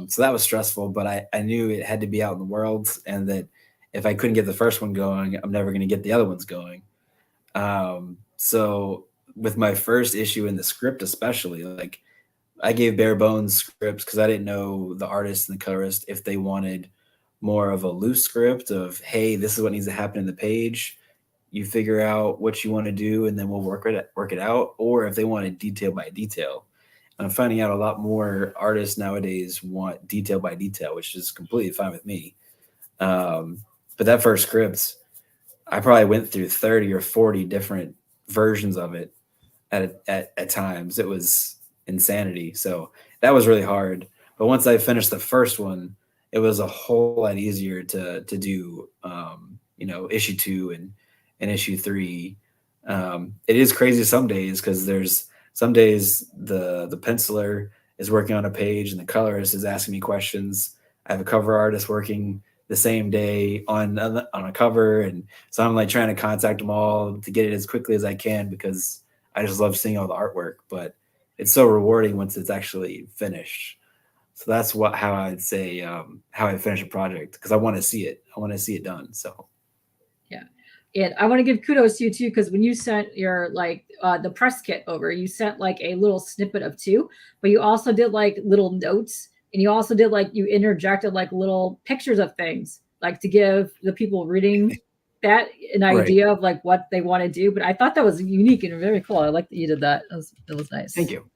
So that was stressful, but I knew it had to be out in the world, and that if I couldn't get the first one going, I'm never going to get the other ones going. So with my first issue in the script, especially, like I gave bare bones scripts because I didn't know the artist and the colorist if they wanted more of a loose script of, hey, this is what needs to happen in the page. You figure out what you want to do, and then we'll work it out. Or if they wanted detail by detail. And I'm finding out a lot more artists nowadays want detail by detail, which is completely fine with me. Um, but that first script, I probably went through 30 or 40 different versions of it at times. It was insanity. So that was really hard. But once I finished the first one, it was a whole lot easier to do. Issue 2 and issue 3. It is crazy some days because there's some days the penciler is working on a page and the colorist is asking me questions. I have a cover artist working the same day on a cover, and so I'm like trying to contact them all to get it as quickly as I can because I just love seeing all the artwork. But it's so rewarding once it's actually finished. So that's how I'd say how I finish a project, because I want to see it. I want to see it done. So
Yeah. And I want to give kudos to you too, because when you sent your the press kit over, you sent like a little snippet of two, but you also did like little notes, and you also did like you interjected like little pictures of things, like to give the people reading that an
right.
idea of like what they want to do. But I thought that was unique and very cool. I like that you did that. It was
Thank
nice.
you.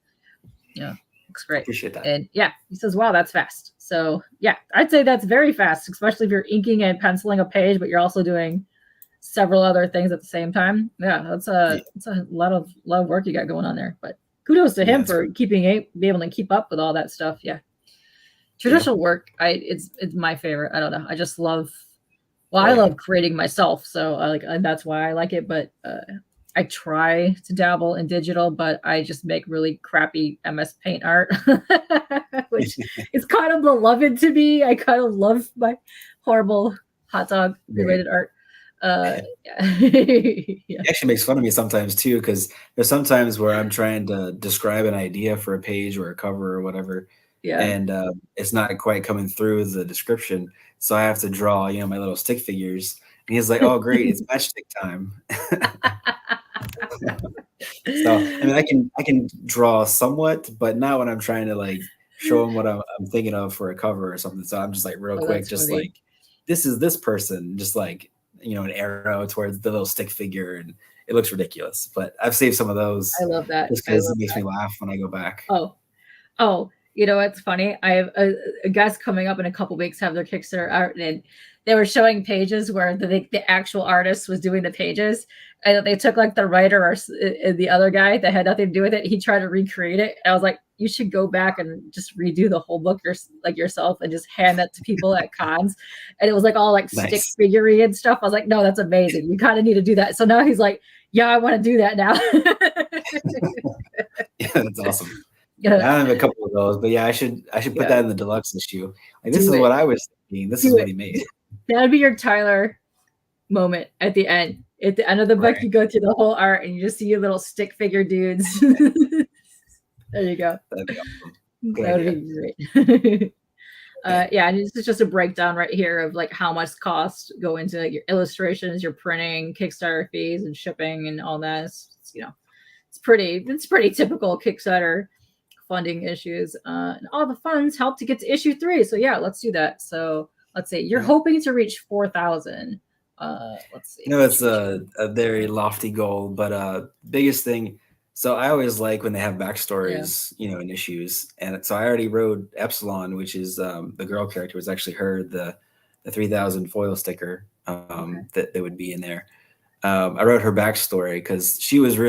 Yeah, looks
I
great.
appreciate that.
And yeah, he says, wow, that's fast. So yeah, I'd say that's very fast, especially if you're inking and penciling a page, but you're also doing several other things at the same time. Yeah,
Yeah,
that's a lot of work you got going on there. But kudos to
yeah,
him
it's
for be able to keep up with all that stuff. Yeah,
yeah,
traditional work, it's my favorite. I don't know. I just love. Well,
oh
I
yeah,
love creating myself, so that's why I like it. But I try to dabble in digital, but I just make really crappy MS Paint art, which is kind of beloved to me. I kind of love my horrible hot dog
right.
related art. Yeah. Yeah.
He actually makes fun of me sometimes too, because there's sometimes where I'm trying to describe an idea for a page or a cover or whatever,
Yeah.
and it's not quite coming through the description. So I have to draw, my little stick figures. And he's like, "Oh, great, it's matchstick time." So I mean, I can draw somewhat, but not when I'm trying to like show him what I'm thinking of for a cover or something. So I'm just like real
Oh,
quick,
that's
just
funny.
like, this is this person, just like an arrow towards the little stick figure, and it looks ridiculous. But I've saved some of
I
those
love that.
just
I
because
love
it makes
that.
me laugh when I go back.
Oh, oh, it's funny. I have a guest coming up in a couple weeks have their Kickstarter art, and they were showing pages where the actual artist was doing the pages, and they took like the writer or the other guy that had nothing to do with it. He tried to recreate it. I was like, you should go back and just redo the whole book yourself and just hand that to people at cons. And it was like all like stick
Nice.
figurey and stuff. I was like, no, that's amazing. You kind of need to do that. So now he's like, yeah, I want to do that now.
Yeah, that's awesome.
Yeah,
Yeah, I have a couple of those, but yeah, I should put
yeah,
that in the deluxe issue. Like, this
do
is
it.
what I was thinking. This is
Do
what
it.
he made.
That'd be your Tyler moment at the end. At the end of the book,
Right.
you go through the whole art and you just see your little stick figure dudes. There you go.
That'd be awesome. Good
That would
idea.
be great. Yeah, and it's just a breakdown right here of like how much costs go into like, your illustrations, your printing, Kickstarter fees, and shipping, and all that. It's pretty typical Kickstarter funding issues. And all the funds help to get to issue 3. So yeah, let's do that. So let's see. You're
Yeah.
hoping to reach 4,000. Let's see.
It's a very lofty goal, but biggest thing. So I always like when they have
Yeah.
backstories, in issues, and so I already wrote Epsilon, which is the girl character was actually her, the 3,000 foil sticker
Okay.
that would be in there. I wrote her backstory because she wasn't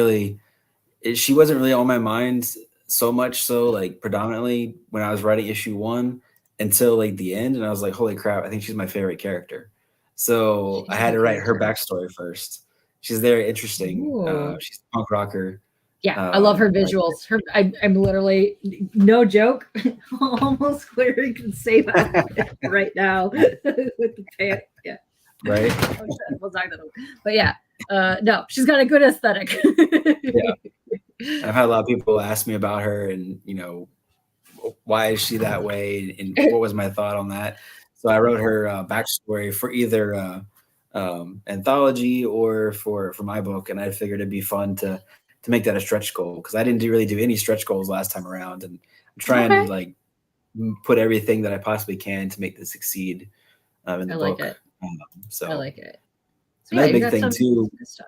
really on my mind so much, so like predominantly when I was writing issue 1 until like the end, and I was like, holy crap, I think she's my favorite character. So I
She's a
had
good
to write her
character.
backstory first. She's very interesting.
Ooh.
She's a punk rocker.
Yeah, I love her
Like,
visuals. I'm literally, no joke, almost clearing can save outfit right now with the pant. Yeah.
right?
We'll talk that over. But yeah, no, she's got a good aesthetic.
Yeah. I've had a lot of people ask me about her, and why is she that way, and what was my thought on that. So I wrote her backstory for either anthology or for my book, and I figured it'd be fun to make that a stretch goal because I didn't really do any stretch goals last time around, and I'm trying to
Okay.
like put everything that I possibly can to make this succeed in the
I like
book.
it. I
So
like it. So yeah,
another
you
big
got
thing
some
too.
good stuff.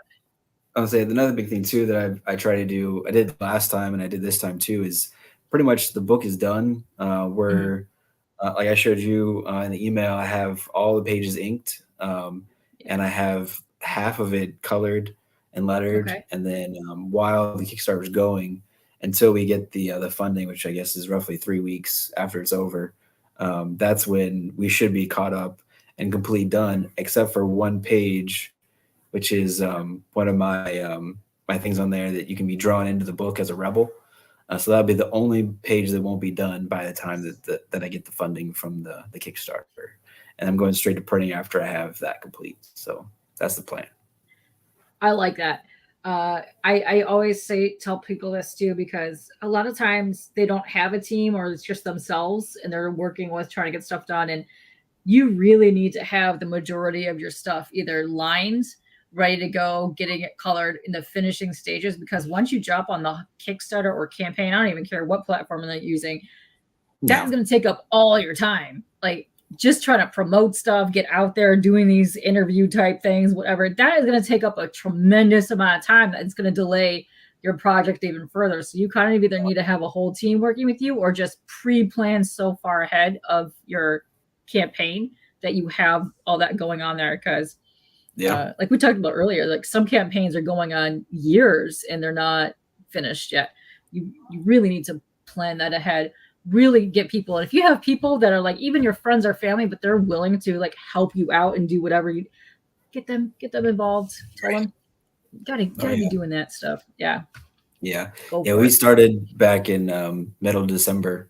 I'll say another big thing too that I try to do. I did last time and I did this time too. Is pretty much the book is done.
Mhm.
Where like I showed you in the email, I have all the pages inked,
Yeah.
and I have half of it colored and lettered.
Okay.
And then while the Kickstarter is going, until we get the funding, which I guess is roughly 3 weeks after it's over, that's when we should be caught up and complete done, except for one page, which is one of my things on there that you can be drawn into the book as a rebel. So that'll be the only page that won't be done by the time that I get the funding from the Kickstarter, and I'm going straight to printing after I have that complete. So that's the plan.
I like that. I always tell people this too because a lot of times they don't have a team or it's just themselves and they're working with trying to get stuff done, and you really need to have the majority of your stuff either lined, ready to go, getting it colored in the finishing stages. Because once you jump on the Kickstarter or campaign, I don't even care what platform they're using, that's
No,
going to take up all your time. Like just trying to promote stuff, get out there, doing these interview type things, whatever, that is going to take up a tremendous amount of time. That's going to delay your project even further. So you kind of either need to have a whole team working with you or just pre-plan so far ahead of your campaign that you have all that going on there. Because
yeah,
like we talked about earlier, like some campaigns are going on years and they're not finished yet. You really need to plan that ahead, really get people. And if you have people that are like even your friends or family, but they're willing to like help you out and do whatever, you get them involved. Tell them
oh
gotta be
yeah,
doing that stuff. Yeah,
yeah,
go
yeah.
for
We
it.
started back in middle of December,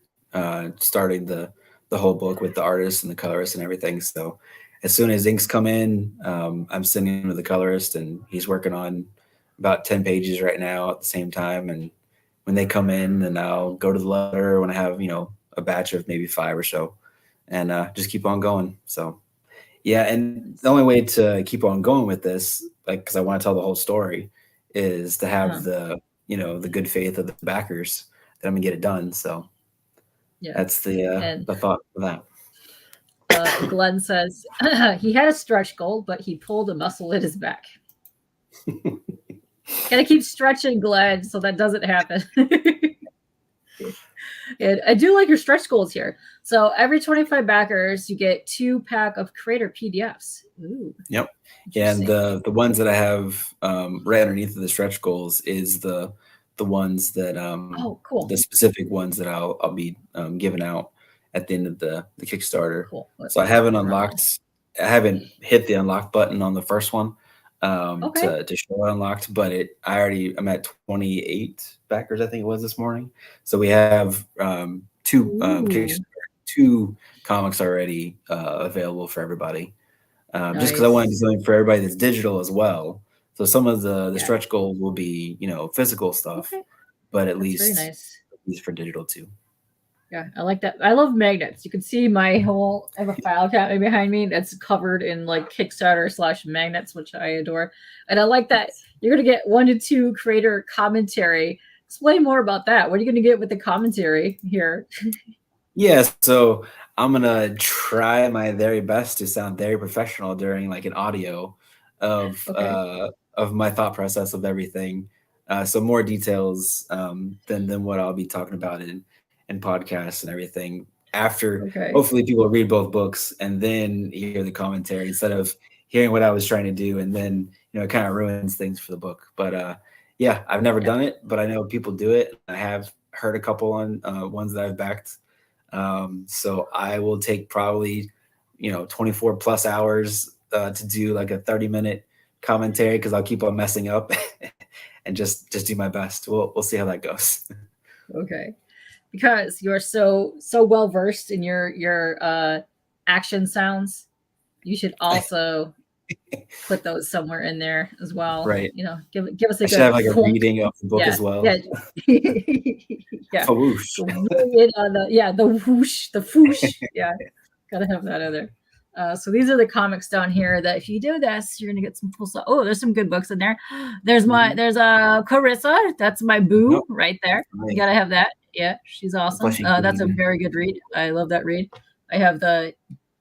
starting the whole book with the artist and the colorist and everything. So as soon as inks come in, I'm sending him to the colorist, and he's working on about 10 pages right now at the same time. And when they come in, then I'll go to the letter when I have a batch of maybe 5 or so, and just keep on going. So yeah, and the only way to keep on going with this, like, because I want to tell the whole story, is to
Uh-huh.
have the good faith of the backers that I'm gonna get it done. So
Yeah.
that's
And
the thought of that.
Glenn says he had a stretch goal, but he pulled a muscle in his back. Gotta keep stretching, Glenn, so that doesn't happen. And I do like your stretch goals here. So every 25 backers, you get 2 pack of creator PDFs. Ooh,
Yep. And
interesting.
the ones that I have right underneath of the stretch goals is the ones that
Oh, cool.
the specific ones that I'll be giving out at the end of the Kickstarter.
Cool.
So I haven't
Run that.
unlocked, I haven't hit the unlock button on the first one
Okay.
to show it unlocked, but I'm at 28 backers, I think it was this morning. So we have
Ooh,
two comics already available for everybody. Just because I want to do
nice.
something for everybody that's digital as well. So some of the
Yeah.
stretch goals will be physical stuff,
Okay.
but
That's very nice.
at least for digital too.
Yeah, I like that. I love magnets. You can see my whole, I have a file cabinet behind me that's covered in like Kickstarter/magnets, which I adore. And I like that you're going to get 1 to 2 creator commentary. Explain more about that. What are you going to get with the commentary here?
Yeah, so I'm gonna try my very best to sound very professional during like an audio
Okay.
of my thought process of everything. So more details than what I'll be talking about in podcasts and everything. After
Okay.
hopefully people read both books and then hear the commentary instead of hearing what I was trying to do, and then it kind of ruins things for the book. But yeah, I've never
Yeah.
done it, but I know people do it. I have heard a couple on ones that I've backed. So I will take probably 24 plus hours to do like a 30-minute commentary, because I'll keep on messing up and just do my best. We'll see how that goes.
Okay. Because you're so well versed in your action sounds, you should also put those somewhere in there as well.
Right.
Give us
I
a
should
good
have like a
thunk.
reading of the book
Yeah,
as well.
yeah, yeah.
Whoosh.
Go really in on the whoosh, the whoosh. Yeah, gotta have that in there. So these are the comics down here that if you do this, you're gonna get some cool stuff. Oh, there's some good books in there. There's Carissa. That's my boo
Nope.
right there. You
Right.
gotta have that. Yeah, she's awesome.
Plushie
That's a
queen.
very good read. I love that read. I have the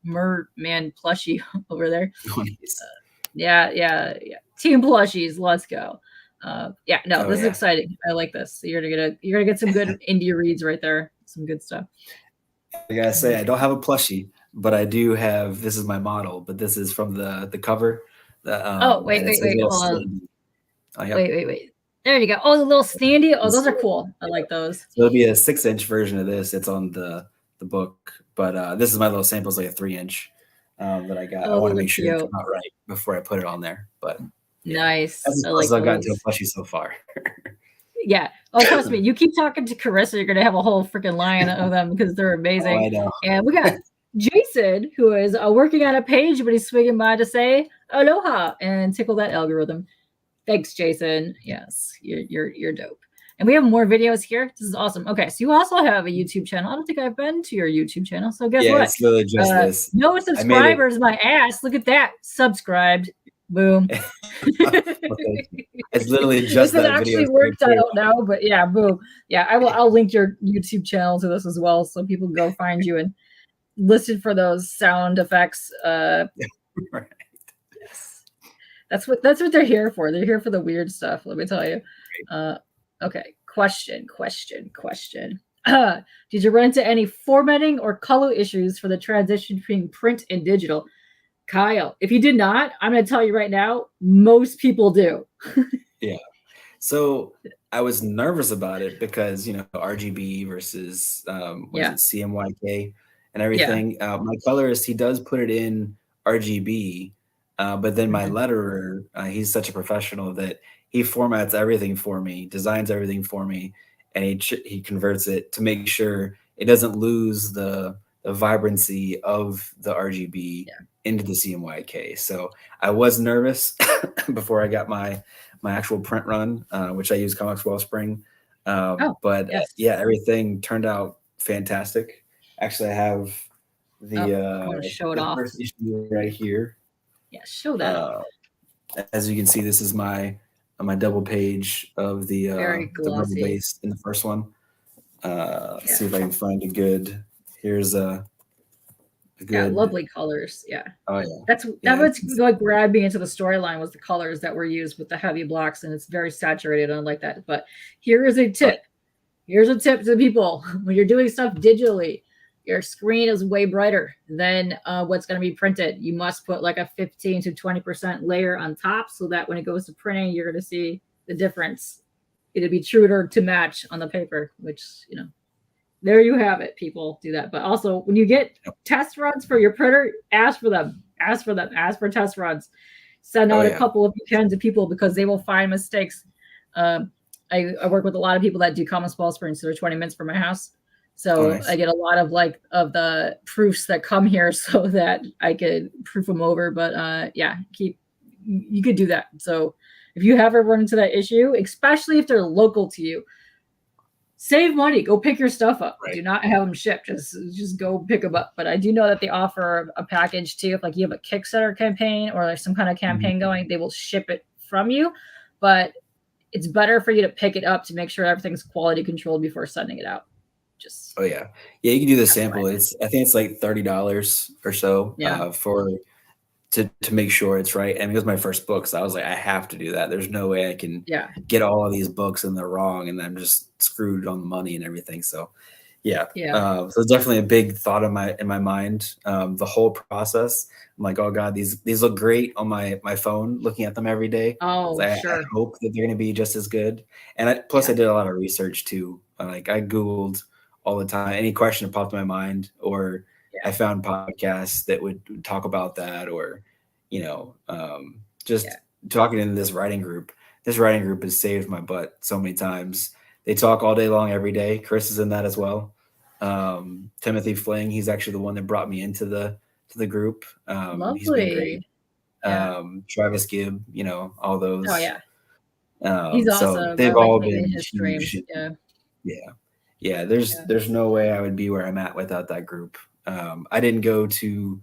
Merman plushie over there.
Nice.
Yeah. Team plushies. Let's go. Yeah, no,
Oh
this is
yeah.
exciting. I like this. So you're gonna get some good indie reads right there. Some good stuff.
I gotta say, I don't have a plushie, but I do have. This is my model, but this is from the cover.
Oh, wait,
And it's a
wait,
little
hold on.
standee. Oh, yep.
Wait. There you go. Oh, the little standee. Oh, those are cool. I like those.
So it'll be a 6-inch version of this. It's on the book, but this is my little sample. It's like a 3-inch that I got. I
Oh,
want to
those are
make sure it
cute.
come out right before I put it on there. But yeah,
Nice.
that's as
I
close
like
as I've gotten to a
those.
plushie so far.
Yeah. Oh, trust me. You keep talking to Carissa, you're gonna have a whole freaking line of them because they're
Oh,
amazing.
I know.
And we got Jason, who is working on a page, but he's swinging by to say aloha and tickle that algorithm. Thanks, Jason. Yes, you're dope. And we have more videos here. This is awesome. Okay, so you also have a YouTube channel. I don't think I've been to your YouTube channel. So guess
Yeah,
what?
it's literally just this.
No
I made it.
subscribers, my ass. Look at that. Subscribed. Boom.
Okay. It's literally just
if it
that video.
actually worked, I don't know, but yeah, boom. Yeah, I'll link your YouTube channel to this as well, so people can go find you and listen for those sound effects.
Right.
Yes. That's what they're here for. They're here for the weird stuff, let me tell you. Okay. Question. Did you run into any formatting or color issues for the transition between print and digital? Kyle, if you did not, I'm going to tell you right now, most people do.
Yeah. So I was nervous about it because, RGB versus what is it, CMYK and everything. My colorist, he does put it in RGB, but then my letterer, he's such a professional that he formats everything for me, designs everything for me, and he converts it to make sure it doesn't lose the vibrancy of the RGB into the CMYK. So I was nervous before I got my actual print run, which I use Comics Wellspring. But yeah, everything turned out fantastic. Actually, I have the first issue right here.
Yeah, show that off.
As you can see, this is my double page of the rubber base in the first one. See if I can find a good. Here's a good,
lovely colors. Yeah.
Oh yeah.
That's what's like grabbed me into the storyline was the colors that were used with the heavy blocks, and it's very saturated. I like that. But here is a tip. Here's a tip to people when you're doing stuff digitally. Your screen is way brighter than what's going to be printed. You must put like a 15 to 20% layer on top so that when it goes to printing, you're going to see the difference. It'll be true to match on the paper, which, there you have it. People do that. But also when you get test runs for your printer, ask for them. Ask for test runs. Send out a couple if you can to people because they will find mistakes. I work with a lot of people that do Comics Wellspring, so they're 20 minutes from my house. So nice. I get a lot of the proofs that come here so that I could proof them over. But you could do that. So if you ever run into that issue, especially if they're local to you, save money. Go pick your stuff up.
Right.
Do not have them shipped. Just go pick them up. But I do know that they offer a package too. If like you have a Kickstarter campaign or like some kind of campaign going, they will ship it from you. But it's better for you to pick it up to make sure everything's quality controlled before sending it out. Just
Oh yeah, yeah. You can do the sample.
FYI.
I think it's like $30 or so
Yeah.
for to make sure it's right. And it was my first book, so I was like, I have to do that. There's no way I can
Yeah.
get all of these books and they're wrong, and I'm just screwed on the money and everything. So yeah,
Yeah.
so it's definitely a big thought in my mind. The whole process, I'm like, oh god, these look great on my phone. Looking at them every day, so
Oh,
I
sure.
hope that they're going to be just as good. And plus,
Yeah.
I did a lot of research too. Like I googled all the time any question that popped in my mind, or
Yeah.
I found podcasts that would talk about that, or just
Yeah.
talking in this writing group. This writing group has saved my butt so many times. They talk all day long, every day. Chris is in that as well. Timothy Fling, he's actually the one that brought me into the group. He's been great.
Lovely. Yeah.
Travis Gibb, all
Oh
those.
yeah. He's
So
awesome. I
they've
like
all
him in
been
his streams.
huge.
Yeah.
Yeah. Yeah. There's no way I would be where I'm at without that group. I didn't go to,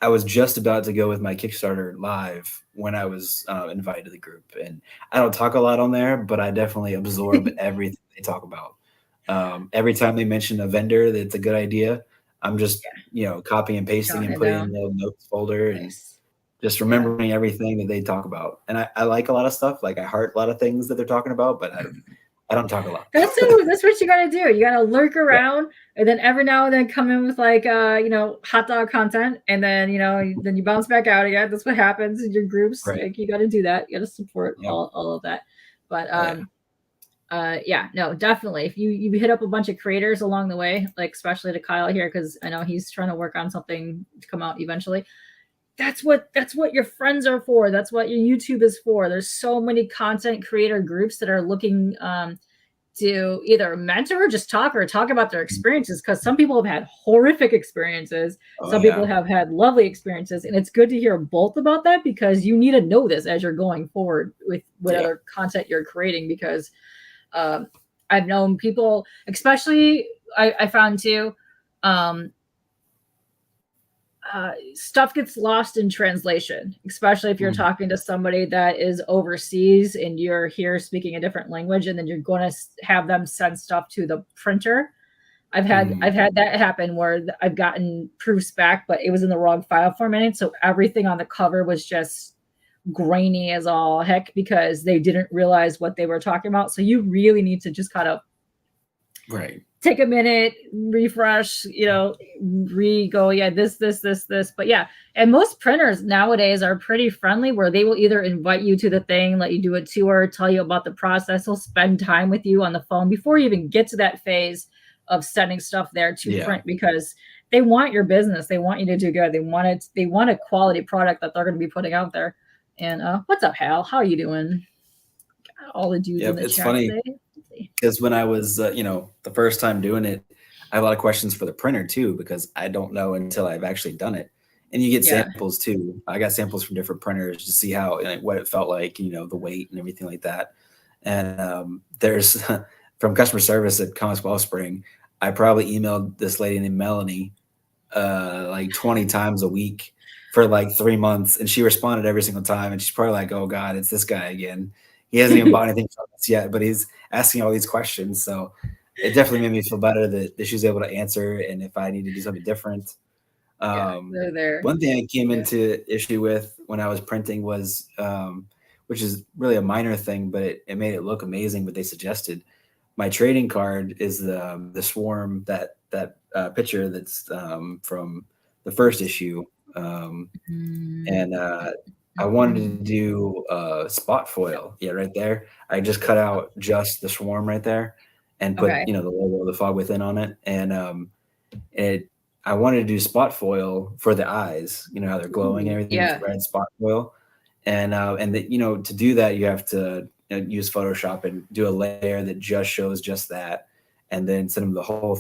I was just about to go with my Kickstarter live when I was invited to the group. And I don't talk a lot on there, but I definitely absorb everything they talk about. Every time they mention a vendor that's a good idea, I'm just, copying and pasting
Jotting
and
it
putting in
down.
the notes folder and
Nice.
just
Yeah.
remembering everything that they talk about. And I like a lot of stuff. Like I heart a lot of things that they're talking about, but I don't talk a lot.
That's what you gotta do. You gotta lurk around and then every now and then come in with like hot dog content, and then then you bounce back out again. That's what happens in your groups.
Right.
Like you gotta do that. You gotta support
Yep.
all of that. But
Yeah.
no, definitely. If you hit up a bunch of creators along the way, like especially to Kyle here, because I know he's trying to work on something to come out eventually. That's what your friends are for. That's what your YouTube is for. There's so many content creator groups that are looking to either mentor or just talk about their experiences, because some people have had horrific experiences. Some people have had lovely experiences, and it's good to hear both about that, because you need to know this as you're going forward with whatever content you're creating, because I've known people, especially I found too, stuff gets lost in translation, especially if you're talking to somebody that is overseas and you're here speaking a different language, and then you're going to have them send stuff to the printer. I've had that happen where I've gotten proofs back, but it was in the wrong file formatting, so everything on the cover was just grainy as all heck because they didn't realize what they were talking about. So you really need to just kind of take a minute, refresh, re-go, this. But yeah, and most printers nowadays are pretty friendly, where they will either invite you to the thing, let you do a tour, tell you about the process. They'll spend time with you on the phone before you even get to that phase of sending stuff there to print, because they want your business. They want you to do good. They want a quality product that they're going to be putting out there. And what's up, Hal? How are you doing? All the dudes in the
it's
chat
funny
today.
Because when I was, the first time doing it, I have a lot of questions for the printer too, because I don't know until I've actually done it. And you get samples too. I got samples from different printers to see how, what it felt like, the weight and everything like that. And there's from customer service at Comics Wellspring, I probably emailed this lady named Melanie like 20 times a week for like 3 months, and she responded every single time. And she's probably like, "Oh God, it's this guy again. He hasn't even bought anything from us yet, but he's asking all these questions." So it definitely made me feel better that she was able to answer, and if I need to do something different.
They're there.
One thing I came into issue with when I was printing was, which is really a minor thing, but it made it look amazing. What they suggested, my trading card is the swarm, that picture that's from the first issue, and I wanted to do spot foil. Yeah, right there. I just cut out just the swarm right there and put the logo of the Fog Within on it, and I wanted to do spot foil for the eyes. You know how they're glowing and everything. It's red spot foil, and to do that you have to use Photoshop and do a layer that just shows just that, and then send them the whole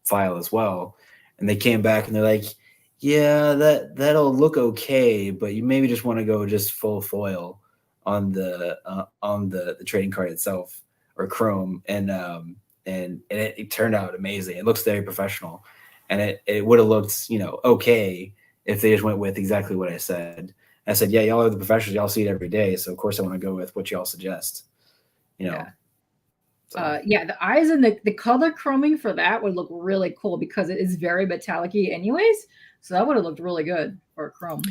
file as well. And they came back and they're like, yeah, that'll look okay, but you maybe just want to go just full foil on the trading card itself, or chrome. And and it turned out amazing. It looks very professional, and it would have looked, okay if they just went with exactly what I said. I said, yeah, y'all are the professionals, y'all see it every day, so of course I want to go with what y'all suggest.
Yeah.
So.
Yeah, the eyes and the color chroming for that would look really cool because it is very metallic-y anyways. So that would have looked really good for a chrome.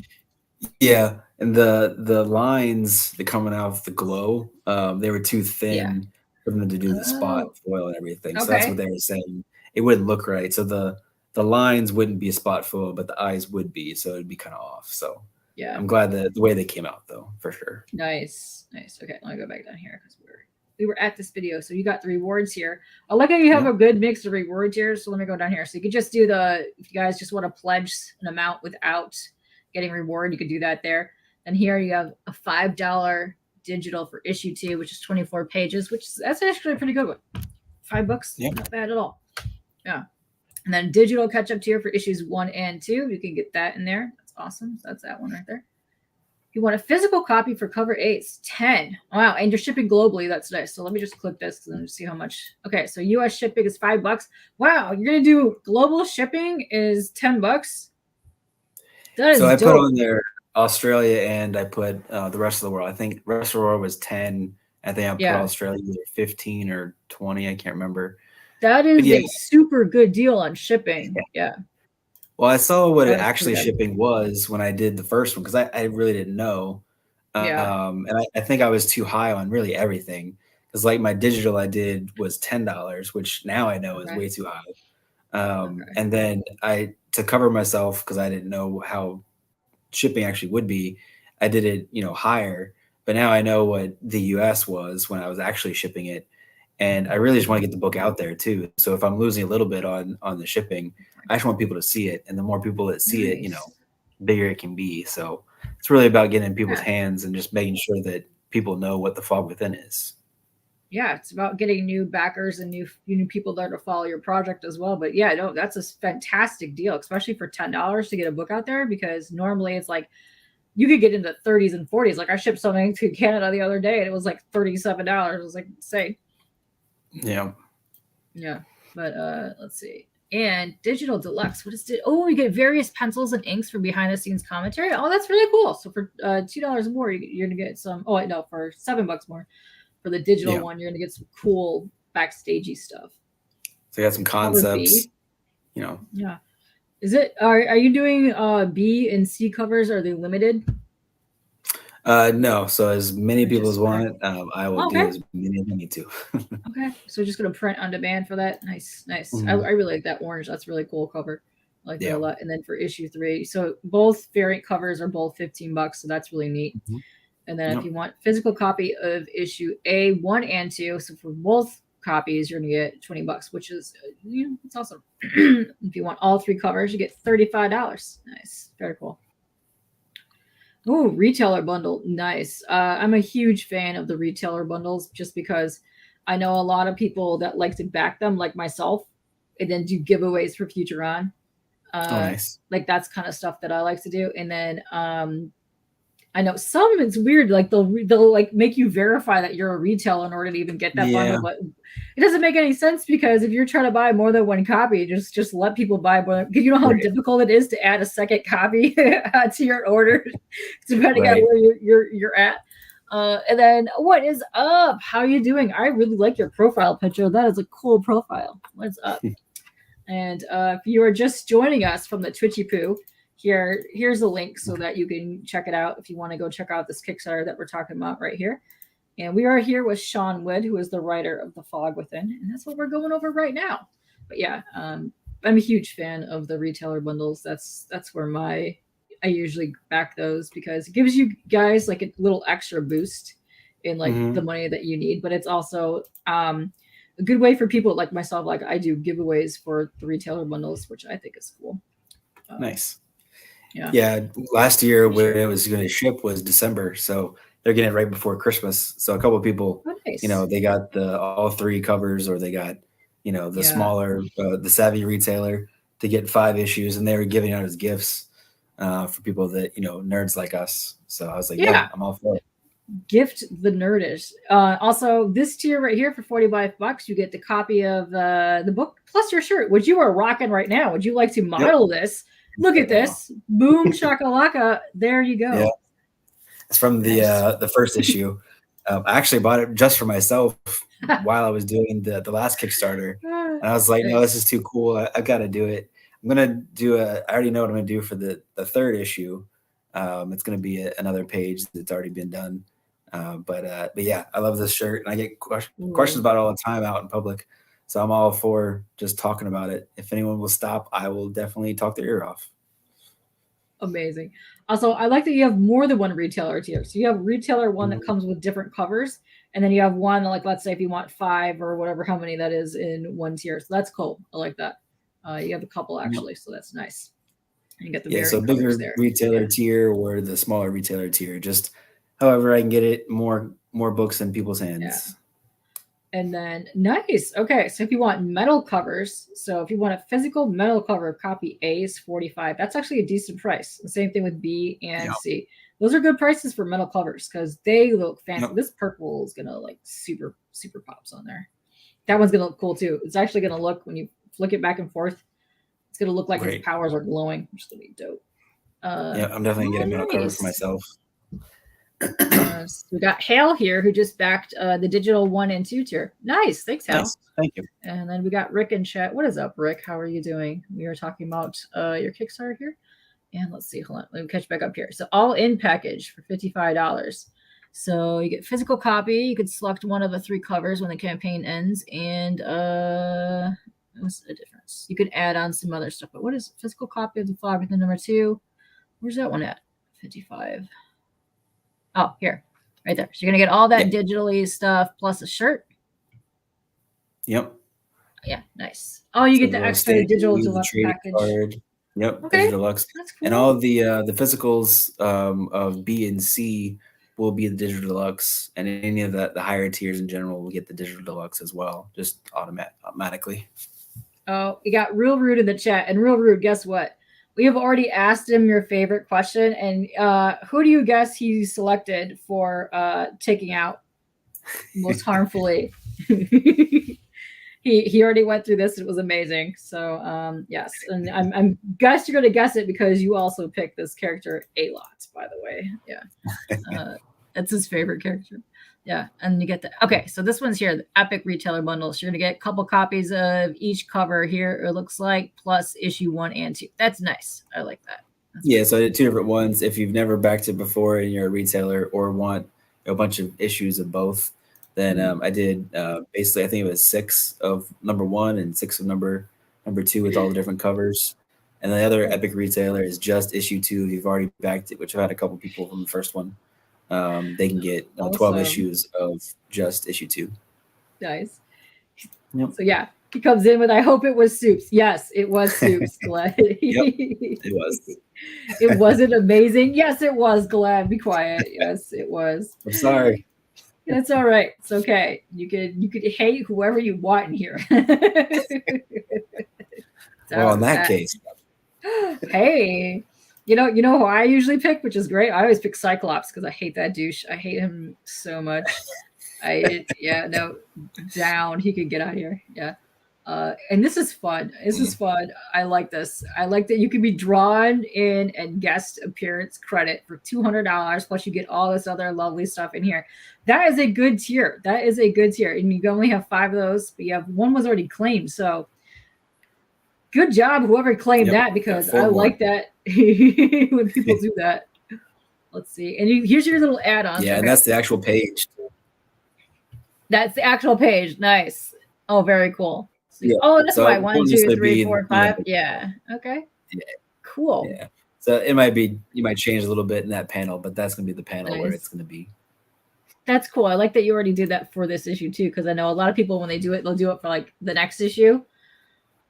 Yeah, and the lines that coming out of the glow, they were too thin for them to do the spot foil and everything. So that's what they were saying. It wouldn't look right. So the lines wouldn't be a spot foil, but the eyes would be. So it'd be kind of off. So
yeah,
I'm glad that the way they came out though, for sure.
Nice. Okay, let me go back down here because we were at this video. So you got the rewards here. I like how you have a good mix of rewards here. So let me go down here. So you could just do if you guys just want to pledge an amount without getting reward, you could do that there. And here you have a $5 digital for issue 2, which is 24 pages, that's actually a pretty good one. $5, not bad at all. Yeah. And then digital catch up tier for issues 1 and 2. You can get that in there. That's awesome. So that's that one right there. You want a physical copy for cover 8s, 10. Wow, and you're shipping globally. That's nice. So let me just click this and see how much. Okay, so US shipping is $5. Wow, you're gonna do global shipping is $10. That is
so I
dope.
put on there Australia and I put the rest of the world. I think rest of the world was 10. I think I put Australia either 15 or 20. I can't remember.
That is a super good deal on shipping. Yeah.
Well, I saw what it actually shipping was when I did the first one because I really didn't know. And I think I was too high on really everything because like my digital I did was $10, which now I know is way too high. And then to cover myself because I didn't know how shipping actually would be, I did it, higher. But now I know what the US was when I was actually shipping it. And I really just want to get the book out there too. So if I'm losing a little bit on the shipping, I just want people to see it. And the more people that see it, bigger it can be. So it's really about getting in people's hands and just making sure that people know what the Fog Within is.
Yeah, it's about getting new backers and new people there to follow your project as well. But yeah, no, that's a fantastic deal, especially for $10 to get a book out there, because normally it's like you could get into 30s and 40s. Like I shipped something to Canada the other day and it was like $37. I was like, say.
Yeah.
But let's see. And digital deluxe, what is it? Oh, we get various pencils and inks for behind the scenes commentary. Oh, that's really cool. So for $2 more, you're gonna get some. Oh, no, for $7 more for the digital one, you're gonna get some cool backstagey stuff.
So you got some concepts.
Yeah. Is it? Are you doing B and C covers? Are they limited?
No. So as many people as want it, I will do as many as I need to.
Okay. So we're just going to print on demand for that. Nice. Mm-hmm. I really like that orange. That's a really cool cover. I like that a lot. And then for issue 3, so both variant covers are both $15. So that's really neat. Mm-hmm. And then if you want physical copy of issue A, 1 and 2, so for both copies, you're going to get $20, which is, it's awesome. If you want all 3 covers, you get $35. Nice. Very cool. Oh, retailer bundle. Nice. I'm a huge fan of the retailer bundles just because I know a lot of people that like to back them, like myself, and then do giveaways for future on.
Nice.
Like that's kind of stuff that I like to do. And then I know some it's weird, like they'll like make you verify that you're a retailer in order to even get that bundle, but it doesn't make any sense because if you're trying to buy more than 1 copy, just let people buy more. Because you know how difficult it is to add a second copy to your order, depending on where you're at. And then what is up? How are you doing? I really like your profile picture. That is a cool profile. What's up? And if you are just joining us from the Twitchy Poo, here's a link so that you can check it out if you want to go check out this Kickstarter that we're talking about right here. And we are here with Sean Wood, who is the writer of The Fog Within, and that's what we're going over right now. But yeah, I'm a huge fan of the retailer bundles. That's where I usually back those because it gives you guys like a little extra boost in like the money that you need. But it's also a good way for people like myself. Like I do giveaways for the retailer bundles, which I think is cool.
Nice. Yeah. Last year when it was going to ship was December, so they're getting it right before Christmas. So a couple of people, they got all 3 covers, or they got, the smaller, the savvy retailer to get 5 issues, and they were giving out as gifts for people that nerds like us. So I was like, I'm all for it.
gift the nerdish. Also, this tier right here for $45, you get the copy of the book plus your shirt, which you are rocking right now. Would you like to model this? Look at this. Boom shakalaka. There you go.
Yeah. It's from the first issue. I actually bought it just for myself while I was doing the last Kickstarter. And I was like, no, this is too cool. I've got to do it. I'm going to do I already know what I'm going to do for the third issue. It's going to be another page that's already been done. But yeah, I love this shirt, and I get questions about it all the time out in public. So I'm all for just talking about it. If anyone will stop, I will definitely talk their ear off.
Amazing. Also, I like that you have more than one retailer tier. So you have retailer one that comes with different covers, and then you have one like, let's say if you want 5 or whatever, how many that is in one tier. So that's cool. I like that. You have a couple actually, so that's nice. And you get the
so bigger retailer tier or the smaller retailer tier, just however I can get it more books in people's hands.
Yeah. And then nice. Okay, so if you want metal covers, so if you want a physical metal cover, copy A is $45. That's actually a decent price. The same thing with B and C. Those are good prices for metal covers because they look fancy. This purple is gonna like super pops on there. That one's gonna look cool too. It's actually gonna look, when you flick it back and forth, it's gonna look like his powers are glowing, which is gonna be dope.
Yeah, I'm definitely getting a metal cover for myself.
So we got Hale here who just backed the digital 1 and 2 tier. Nice. Thanks, Hale.
Nice. Thank you.
And then we got Rick in chat. What is up, Rick? How are you doing? We were talking about your Kickstarter here. And let's see. Hold on. Let me catch back up here. So all in package for $55. So you get physical copy. You could select one of the 3 covers when the campaign ends. And what's the difference? You could add on some other stuff. But what is physical copy of the flag within number 2? Where's that one at? 55. Oh, here, right there. So you're gonna get all that digitally stuff plus a shirt.
Yep.
Yeah, nice. Oh, you get the extra digital deluxe package.
Card. Yep. Okay. Digital deluxe. That's cool. And all the physicals of B and C will be the digital deluxe, and any of the higher tiers in general will get the digital deluxe as well, just automatically.
Oh, we got Real Rude in the chat, and Real Rude, guess what? We have already asked him your favorite question, and who do you guess he selected for taking out most harmfully? He already went through this. It was amazing. So yes, and I'm guess you're going to guess it because you also picked this character a lot, by the way. Yeah, that's his favorite character. Yeah, and you get the okay. So this one's here, the Epic Retailer Bundle. So you're gonna get a couple copies of each cover here. It looks like plus issue 1 and 2. That's nice. I like that. That's
so I did 2 different ones. If you've never backed it before and you're a retailer or want a bunch of issues of both, then I did basically I think it was 6 of number 1 and 6 of number 2 with all the different covers. And the other Epic Retailer is just issue 2 if you've already backed it, which I've had a couple people from the first one. They can get 12 issues of just issue 2.
Nice. Yep. So yeah, he comes in with, I hope it was Soups. Yes, it was Soups, Glad.
Yep, it was.
It wasn't amazing. Yes, it was, Glad. Be quiet. Yes, it was.
I'm sorry.
It's all right. It's okay. You could hate whoever you want in here.
Well, in that case.
Hey. You know who I usually pick, which is great. I always pick Cyclops because I hate that douche. I hate him so much. Down. He could get out of here. Yeah. And this is fun. This is fun. I like this. I like that you can be drawn in and guest appearance credit for $200. Plus you get all this other lovely stuff in here. That is a good tier. And you only have 5 of those, but you have one was already claimed. So good job, whoever claimed that, because I like that when people do that. Let's see. And here's your little add-on.
Yeah, and that's the actual page.
That's the actual page. Nice. Oh, very cool. So, that's why 1, 2, 3, 4, 5. Yeah. Okay. Yeah. Cool.
Yeah. So you might change a little bit in that panel, but that's going to be the panel where it's going to be.
That's cool. I like that you already did that for this issue too, because I know a lot of people when they do it, they'll do it for like the next issue.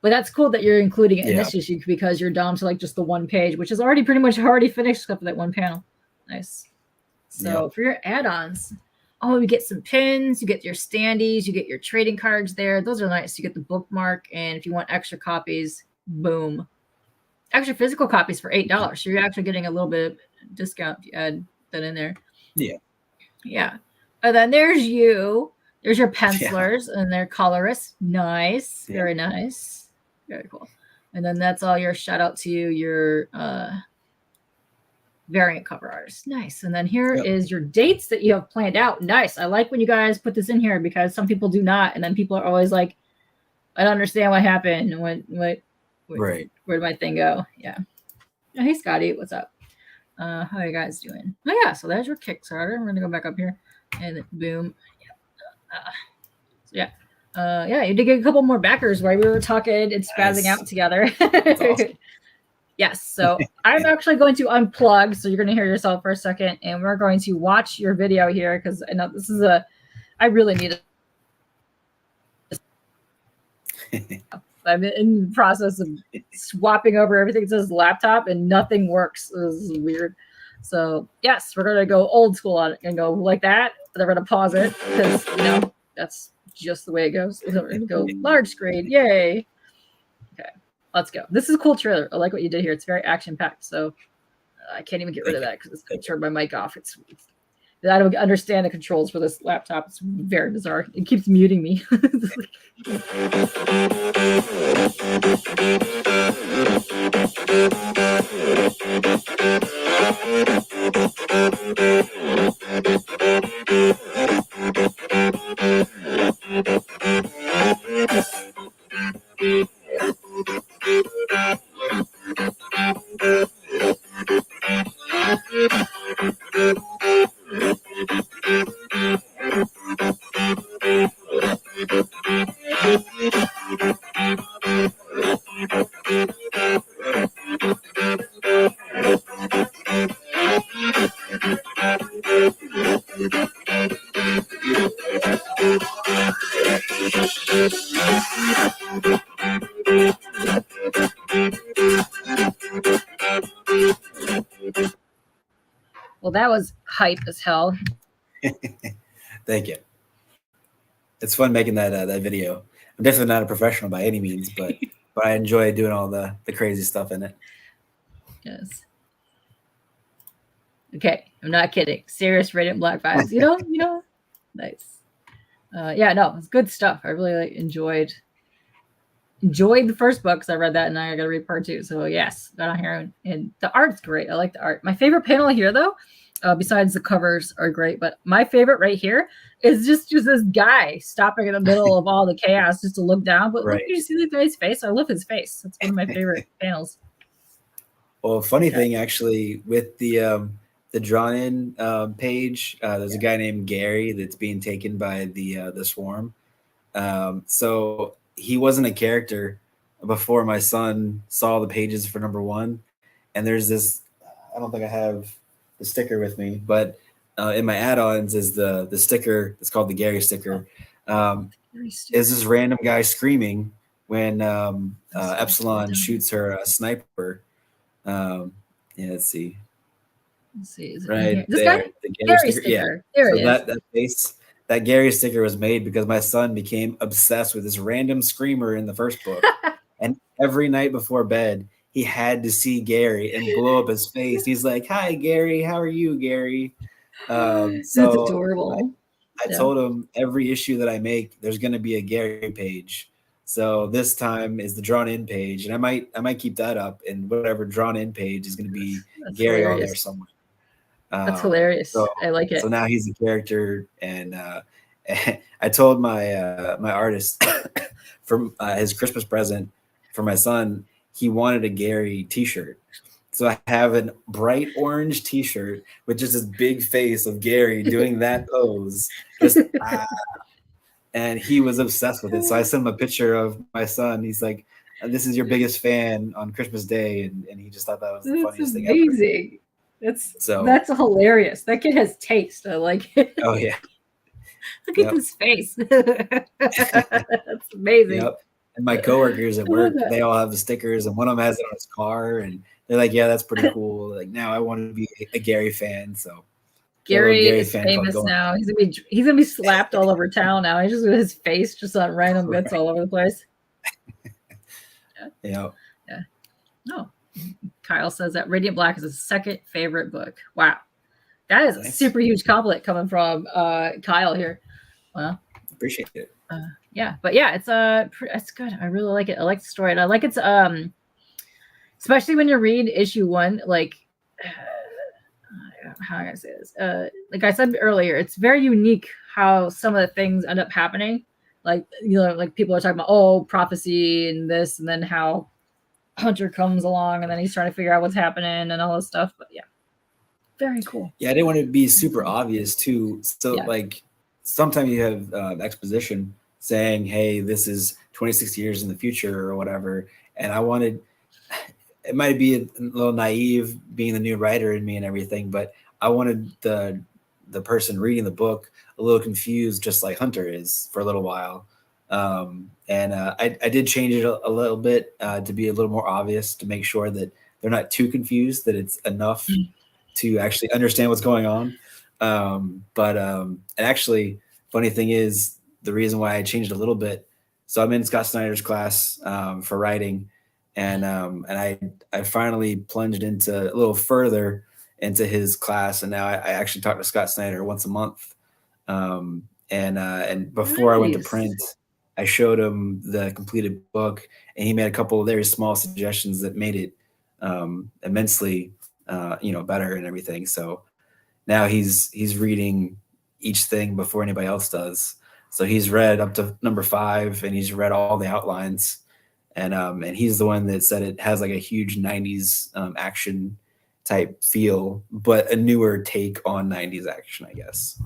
But that's cool that you're including it in this issue because you're down to like just the one page, which is already pretty much finished except for that one panel. Nice. So for your add-ons, you get some pins, you get your standees, you get your trading cards there. Those are nice. You get the bookmark, and if you want extra copies, boom. Extra physical copies for $8. So you're actually getting a little bit of discount if you add that in there.
Yeah.
Yeah. And then there's you. There's your
Yeah.
pencilers and their colorists. Nice.
Yeah.
Very nice. Very cool. And then that's all your shout out to you, your variant cover artist. Nice. And then here
Yep.
is your dates that you have planned out. Nice. I like when you guys put this in here because some people do not. And then people are always like, I don't understand what happened. What
Right.
where did my thing go? Yeah. Oh, hey Scotty, what's up? How are you guys doing? Oh yeah, so there's your Kickstarter. We're gonna go back up here and boom. So yeah. Yeah, you did get a couple more backers while we were talking and spazzing
Nice.
out together.
That's awesome.
Yes, so I'm actually going to unplug, so you're going to hear yourself for a second, and we're going to watch your video here because I know this is I really need it. I'm in the process of swapping over everything to this laptop, and nothing works. This is weird. So yes, we're going to go old school on it and go like that. Then we're going to pause it because that's just the way it goes. We're going to go large screen. Yay! Okay. Let's go. This is a cool trailer. I like what you did here. It's very action packed. So I can't even get rid of that because it's going to turn my mic off. I don't understand the controls for this laptop. It's very bizarre. It keeps muting me. Well, that was hype as hell.
Thank you. It's fun making that video. I'm definitely not a professional by any means, but I enjoy doing all the crazy stuff in it.
Yes. Okay, I'm not kidding. Serious Radiant Black vibes. You know, nice. Yeah, no, it's good stuff. I really enjoyed the first book because I read that and I got to read part 2. So yes, got on here and the art's great. I like the art. My favorite panel here though, besides the covers are great, but my favorite right here is just this guy stopping in the middle of all the chaos just to look down. But
right.
Look, you see the guy's face? I love his face. That's one of my favorite panels.
Well, funny thing actually with the drawn in page, there's a guy named Gary that's being taken by the swarm. So he wasn't a character before my son saw the pages for #1. And there's this, I don't think I have the sticker with me, but in my add-ons is the sticker. It's called the Gary sticker. Is this random guy screaming when Epsilon shoots her a sniper. Yeah, let's see. Right
this
there,
guy?
the Gary sticker.
Yeah,
there so it is. That Gary sticker was made because my son became obsessed with this random screamer in the first book, and every night before bed he had to see Gary and blow up his face. He's like, "Hi, Gary. How are you, Gary?"
That's adorable.
I told him every issue that I make, there's going to be a Gary page. So this time is the drawn in page, and I might keep that up, and whatever drawn in page is going to be
That's
Gary
hilarious.
on there somewhere.
That's hilarious. So, I like it.
So now he's a character, and I told my my artist for his Christmas present for my son, he wanted a Gary T-shirt. So I have a bright orange T-shirt with just this big face of Gary doing that pose, just and he was obsessed with it. So I sent him a picture of my son. He's like, "This is your biggest fan on Christmas Day," and he just thought that was the funniest thing ever.
Amazing. That's hilarious. That kid has taste. I like it.
Oh yeah.
Look at his face. That's amazing.
Yep. And my coworkers at work, they all have the stickers, and one of them has it on his car, and they're like, "Yeah, that's pretty cool." Like now, I want to be a Gary fan. So
Gary is famous now. He's gonna be slapped all over town now. He's just with his face just on random bits all over the place.
Yeah.
No. Kyle says that Radiant Black is his second favorite book. Wow. That is a
Thanks.
super huge compliment coming from Kyle here. Well,
Appreciate it.
Yeah, but yeah, it's good. I really like it. I like the story, and I like it's especially when you read issue 1, like how can I say this? Like I said earlier, it's very unique how some of the things end up happening. Like, you know, like people are talking about, oh, prophecy and this, and then how Hunter comes along and then he's trying to figure out what's happening and all this stuff. But yeah, very cool.
Yeah, I didn't want to be super obvious too. So
Yeah.
like sometimes you have exposition saying, hey, this is 26 years in the future or whatever. And I wanted, it might be a little naive being the new writer in me and everything, but I wanted the person reading the book a little confused, just like Hunter is for a little while. I did change it a little bit to be a little more obvious, to make sure that they're not too confused, that it's enough to actually understand what's going on. And actually, funny thing is, the reason why I changed a little bit. So I'm in Scott Snyder's class for writing, and I finally plunged into a little further into his class, and now I actually talk to Scott Snyder once a month. And before I went to print, I showed him the completed book, and he made a couple of very small suggestions that made it immensely better and everything. So now he's reading each thing before anybody else does. So he's read up to number 5, and he's read all the outlines. And he's the one that said it has like a huge 90s action type feel, but a newer take on 90s action, I guess.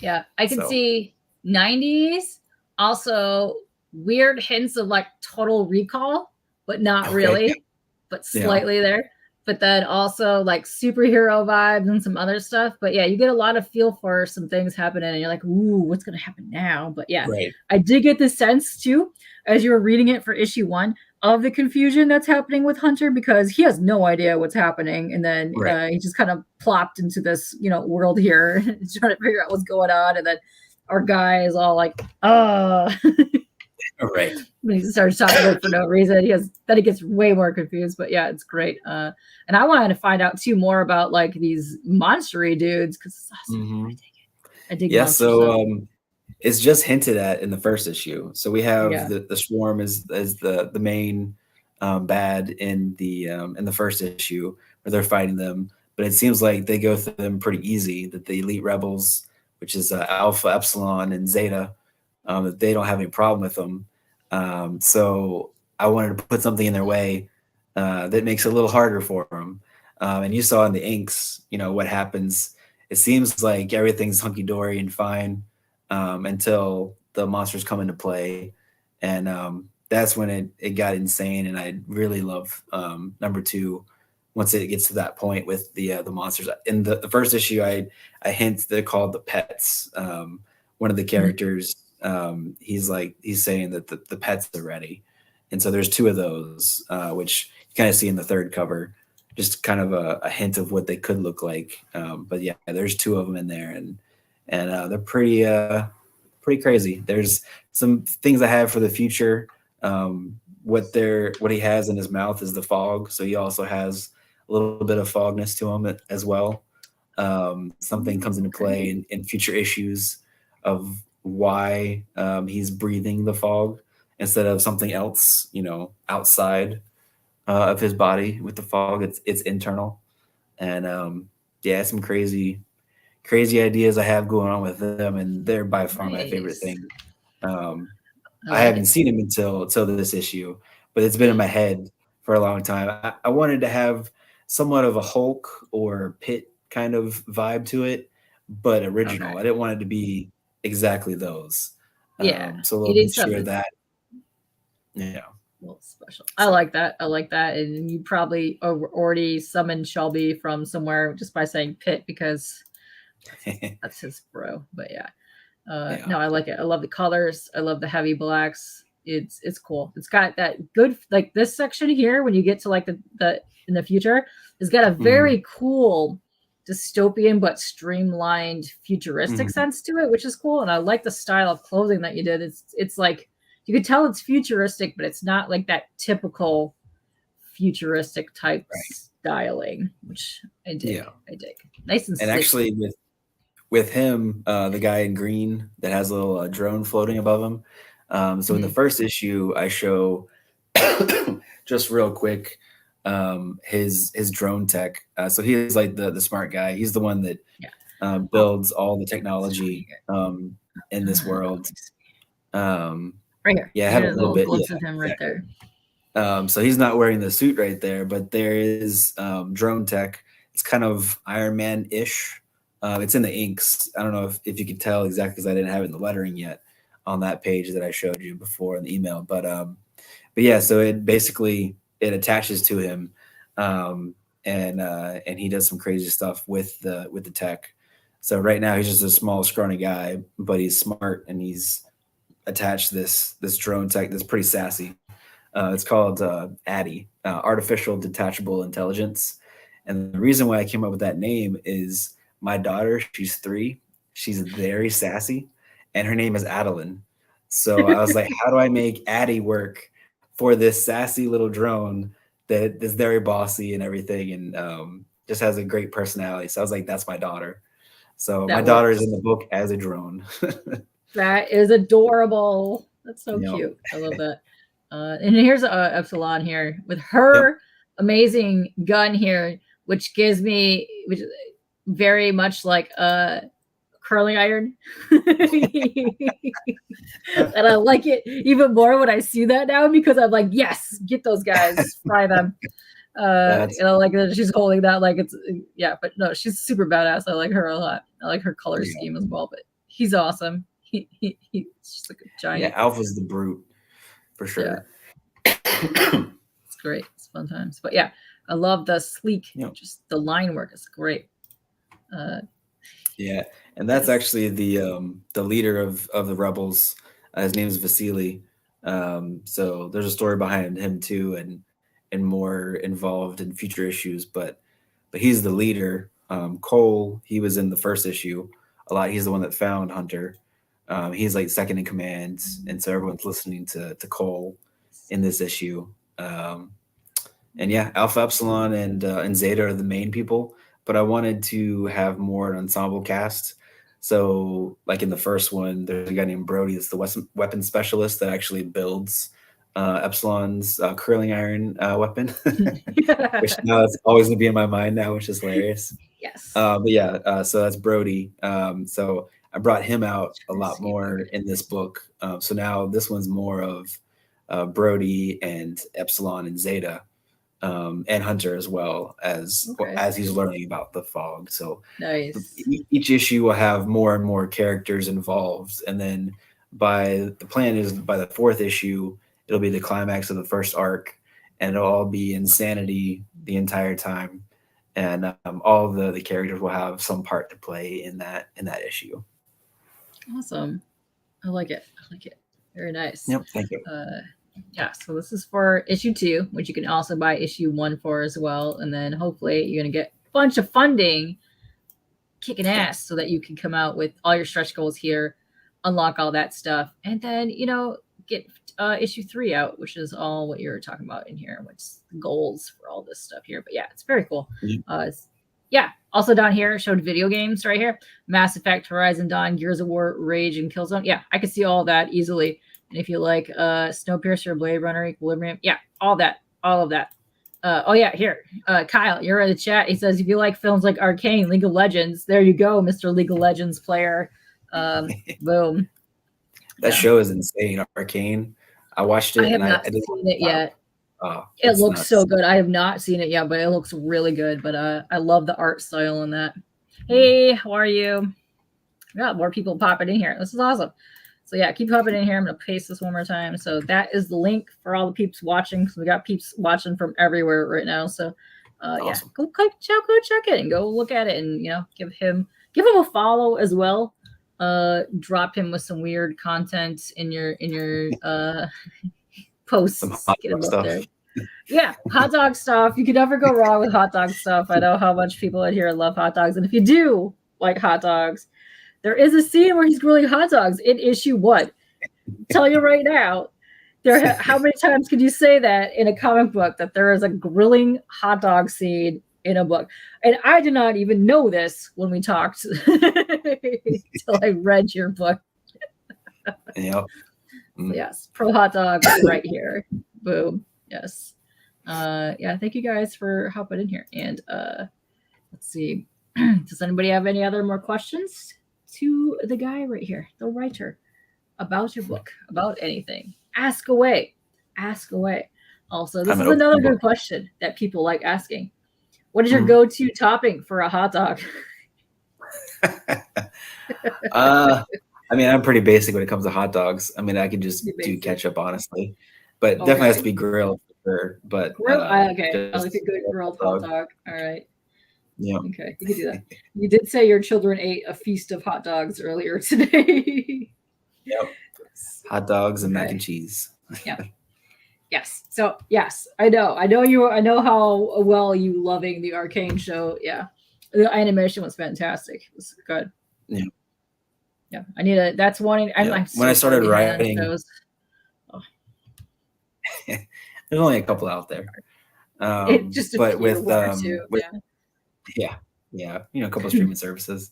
Yeah, I can see 90s, also weird hints of like Total Recall, but not really, but slightly there. But then also like superhero vibes and some other stuff. But yeah, you get a lot of feel for some things happening, and you're like, ooh, what's going to happen now? But yeah, I did get the sense too, as you were reading it for issue 1, of the confusion that's happening with Hunter, because he has no idea what's happening. And then he just kind of plopped into this, world here, trying to figure out what's going on. And then our guy is all like,
Right.
When he starts talking for no reason, he gets way more confused. But yeah, it's great. And I wanted to find out too more about like these monstery dudes, because it's awesome.
Mm-hmm.
I dig
monsters. So it's just hinted at in the first issue. So we have the Swarm as the main bad in the first issue, where they're fighting them. But it seems like they go through them pretty easy. That the Elite Rebels, which is Alpha, Epsilon, and Zeta, that they don't have any problem with them. So I wanted to put something in their way that makes it a little harder for them. And you saw in the inks, what happens. It seems like everything's hunky-dory and fine until the monsters come into play. And that's when it got insane. And I really love number 2 once it gets to that point with the monsters. In the first issue, I hint they're called the pets. One of the characters, he's saying that the pets are ready. And so there's 2 of those, which you kind of see in the third cover, just kind of a hint of what they could look like. But yeah, there's 2 of them in there, and they're pretty crazy. There's some things I have for the future. What he has in his mouth is the fog, so he also has a little bit of fogness to him as well. Something comes into play in future issues of why he's breathing the fog instead of something else, outside of his body with the fog. It's internal. And some crazy ideas I have going on with them, and they're by far my favorite thing. I haven't seen him until this issue, but it's been in my head for a long time. I wanted to have somewhat of a Hulk or Pit kind of vibe to it, but original. I didn't want it to be exactly those. So a little mixture of that. Yeah.
A little special. I like that. And you probably already summoned Shelby from somewhere just by saying Pit, because that's his bro. But no, I like it. I love the colors. I love the heavy blacks. It's cool. It's got that good, like this section here, when you get to like the in the future, it's got a very cool dystopian but streamlined futuristic sense to it, which is cool. And I like the style of clothing that you did. It's like, you could tell it's futuristic, but it's not like that typical futuristic type styling, which I dig.
Yeah.
I dig. Nice and
And
sleek.
actually, with him, the guy in green that has a little drone floating above him. So in the first issue, I show just real quick his drone tech. So he is like the smart guy. He's the one that builds all the technology in this world.
Right here.
Yeah, I have a
Here's
little bit.
glimpse
Yeah,
of him right
exactly.
there.
So he's not wearing the suit right there, but there is drone tech. It's kind of Iron Man-ish. It's in the inks. I don't know if you could tell exactly because I didn't have it in the lettering yet on that page that I showed you before in the email. But yeah, so it basically it attaches to him, and he does some crazy stuff with the tech. So right now he's just a small, scrawny guy, but he's smart and he's attached this drone tech that's pretty sassy. It's called ADDI, Artificial Detachable Intelligence. And the reason why I came up with that name is my daughter, she's 3. She's very sassy, and her name is Adeline. So I was like, how do I make Addie work for this sassy little drone that is very bossy and everything and just has a great personality? So I was like, that's my daughter. So my daughter is in the book as a drone.
That is adorable. That's so cute. I love that. And here's Epsilon here with her amazing gun here, which gives me very much like a curling iron. And I like it even more when I see that now because I'm like, yes, get those guys, fry them. And I like that she's holding that like it's but no, she's super badass. I like her a lot. I like her color scheme as well. But he's awesome. He's just like a giant.
Yeah, Alpha's the brute for sure.
Yeah. It's great. It's fun times. But yeah, I love the sleek. Just the line work is great.
Yeah, and that's actually the leader of the rebels. His name is Vasily. So there's a story behind him too, and more involved in future issues. But he's the leader. Cole, he was in the first issue a lot. He's the one that found Hunter. He's like second in command, and so everyone's listening to Cole in this issue. And yeah, Alpha, Epsilon, and Zeta are the main people. But I wanted to have more an ensemble cast. So, like in the first one, there's a guy named Brody that's the weapon specialist that actually builds Epsilon's curling iron weapon, which now it's always going to be in my mind now, which is hilarious.
Yes.
But yeah, so that's Brody. So I brought him out a lot more in this book. So now this one's more of Brody and Epsilon and Zeta. And Hunter as well as he's learning about the fog. So
nice.
Each issue will have more and more characters involved, and then the plan is by the 4th issue, it'll be the climax of the first arc, and it'll all be insanity the entire time, and all the characters will have some part to play in that issue.
Awesome. I like it. Very nice.
Yep. Thank you.
Yeah, so this is for issue 2, which you can also buy issue 1 for as well. And then hopefully you're going to get a bunch of funding, kicking ass, so that you can come out with all your stretch goals here, unlock all that stuff, and then, get issue 3 out, which is all what you're talking about in here, which is the goals for all this stuff here. But yeah, it's very cool. Also down here, showed video games right here. Mass Effect, Horizon Dawn, Gears of War, Rage, and Killzone. Yeah, I could see all that easily. And if you like Snowpiercer, Blade Runner, Equilibrium, yeah, all of that. Here, Kyle, you're in the chat. He says, if you like films like Arcane, League of Legends, there you go, Mr. League of Legends player. Boom.
That show is insane, Arcane. I watched it.
I have not seen it yet. It looks nuts. So good. I have not seen it yet, but it looks really good. But I love the art style in that. Hey, how are you? We got more people popping in here. This is awesome. So yeah, keep popping in here. I'm going to paste this one more time. So that is the link for all the peeps watching. So we got peeps watching from everywhere right now. So awesome. Go check it and go look at it and, give him a follow as well. Drop him with some weird content in your posts.
Some hot dog stuff.
There. Yeah, hot dog stuff. You can never go wrong with hot dog stuff. I know how much people in here love hot dogs. And if you do like hot dogs, there is a scene where he's grilling hot dogs in issue 1. Tell you right now, How many times could you say that in a comic book that there is a grilling hot dog scene in a book? And I did not even know this when we talked until I read your book.
Yep.
So yes, pro hot dog right here. Boom. Yes. Yeah, thank you guys for hopping in here. And let's see. Does anybody have any other more questions to the guy right here, the writer, about your book, about anything? Ask away. Ask away. Also, this is another good question that people like asking. What is your go-to topping for a hot dog?
I mean, I'm pretty basic when it comes to hot dogs. I mean, I can just do ketchup, honestly, but definitely has to be grilled for sure. But
okay, I like a good grilled hot dog. All right.
Yeah.
Okay, you can do that. You did say your children ate a feast of hot dogs earlier today.
Yep. Hot dogs and mac and cheese.
Yeah. Yes. So yes, I know you. I know how well you loving the Arcane show. Yeah, the animation was fantastic. It was good.
Yeah.
Yeah, I need a. That's one. I'm
when I started writing, there's only a couple out there.
Just
but with
yeah,
a couple of streaming services.